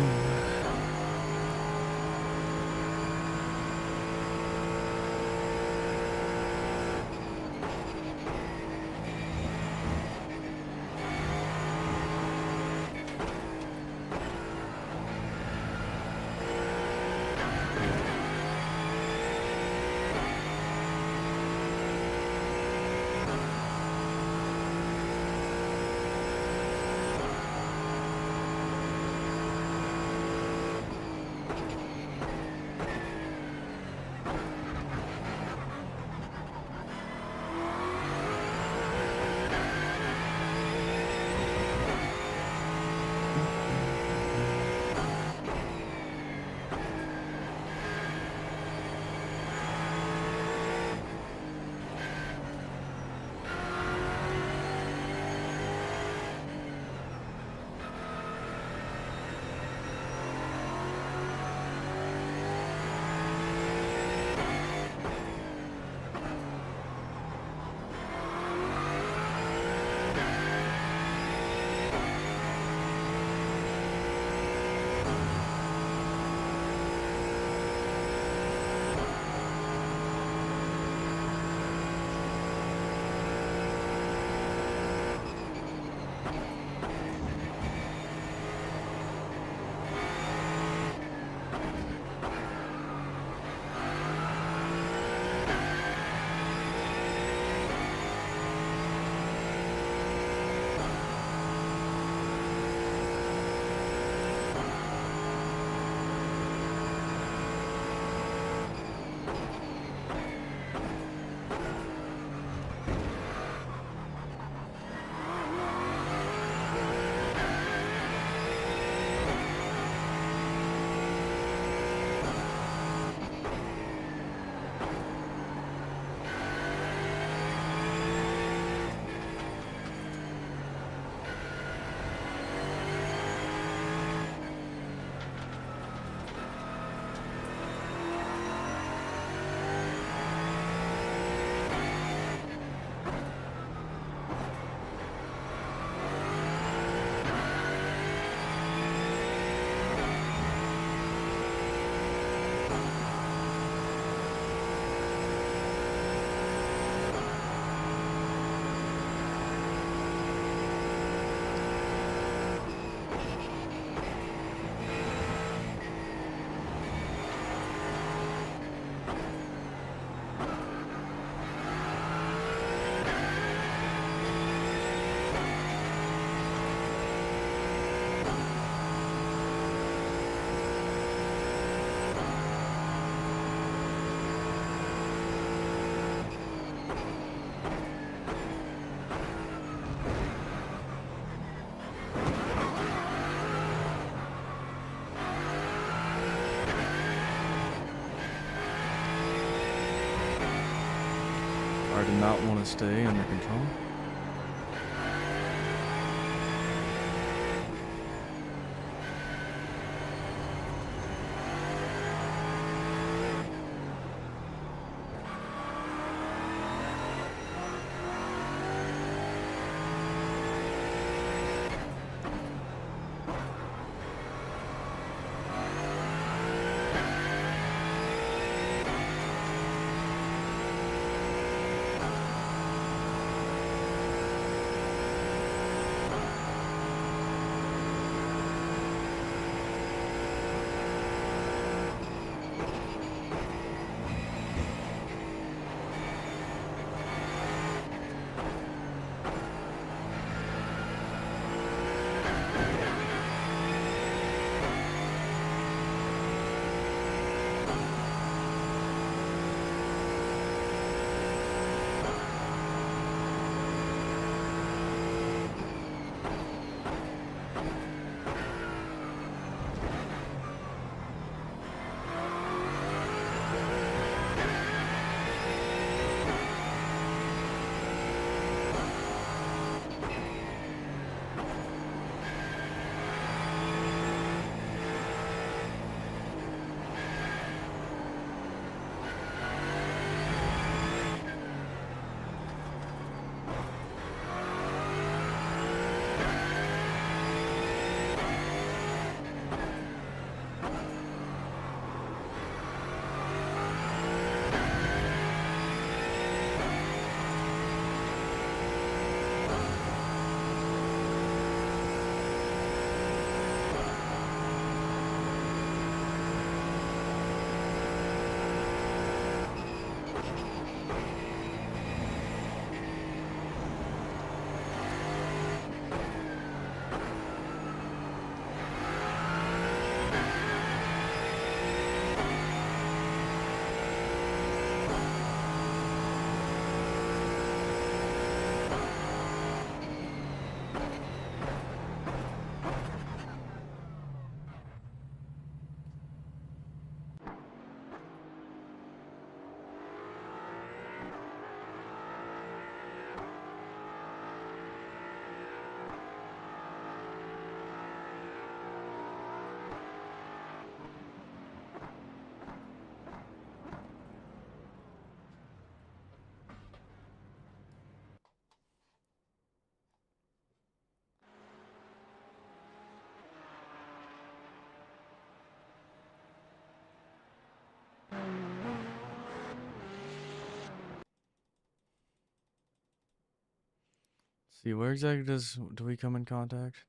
[SPEAKER 1] car did not want to stay under control. See, where exactly do we come in contact?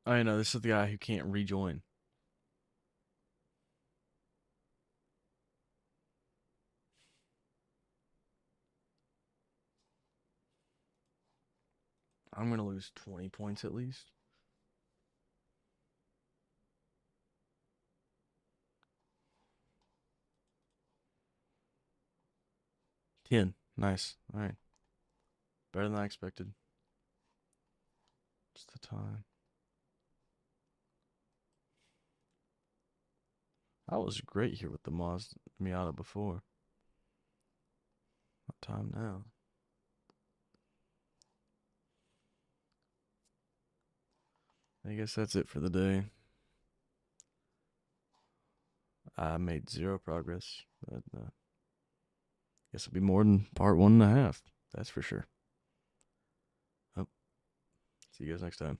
[SPEAKER 1] I know this is the guy who can't rejoin. I'm gonna lose 20 points at least. 10. Nice. All right. Better than I expected. What's the time? I was great here with the Miata before. What time now? I guess that's it for the day. I made 0 progress, but guess it'll be more than part 1.5. That's for sure. Oh, see you guys next time.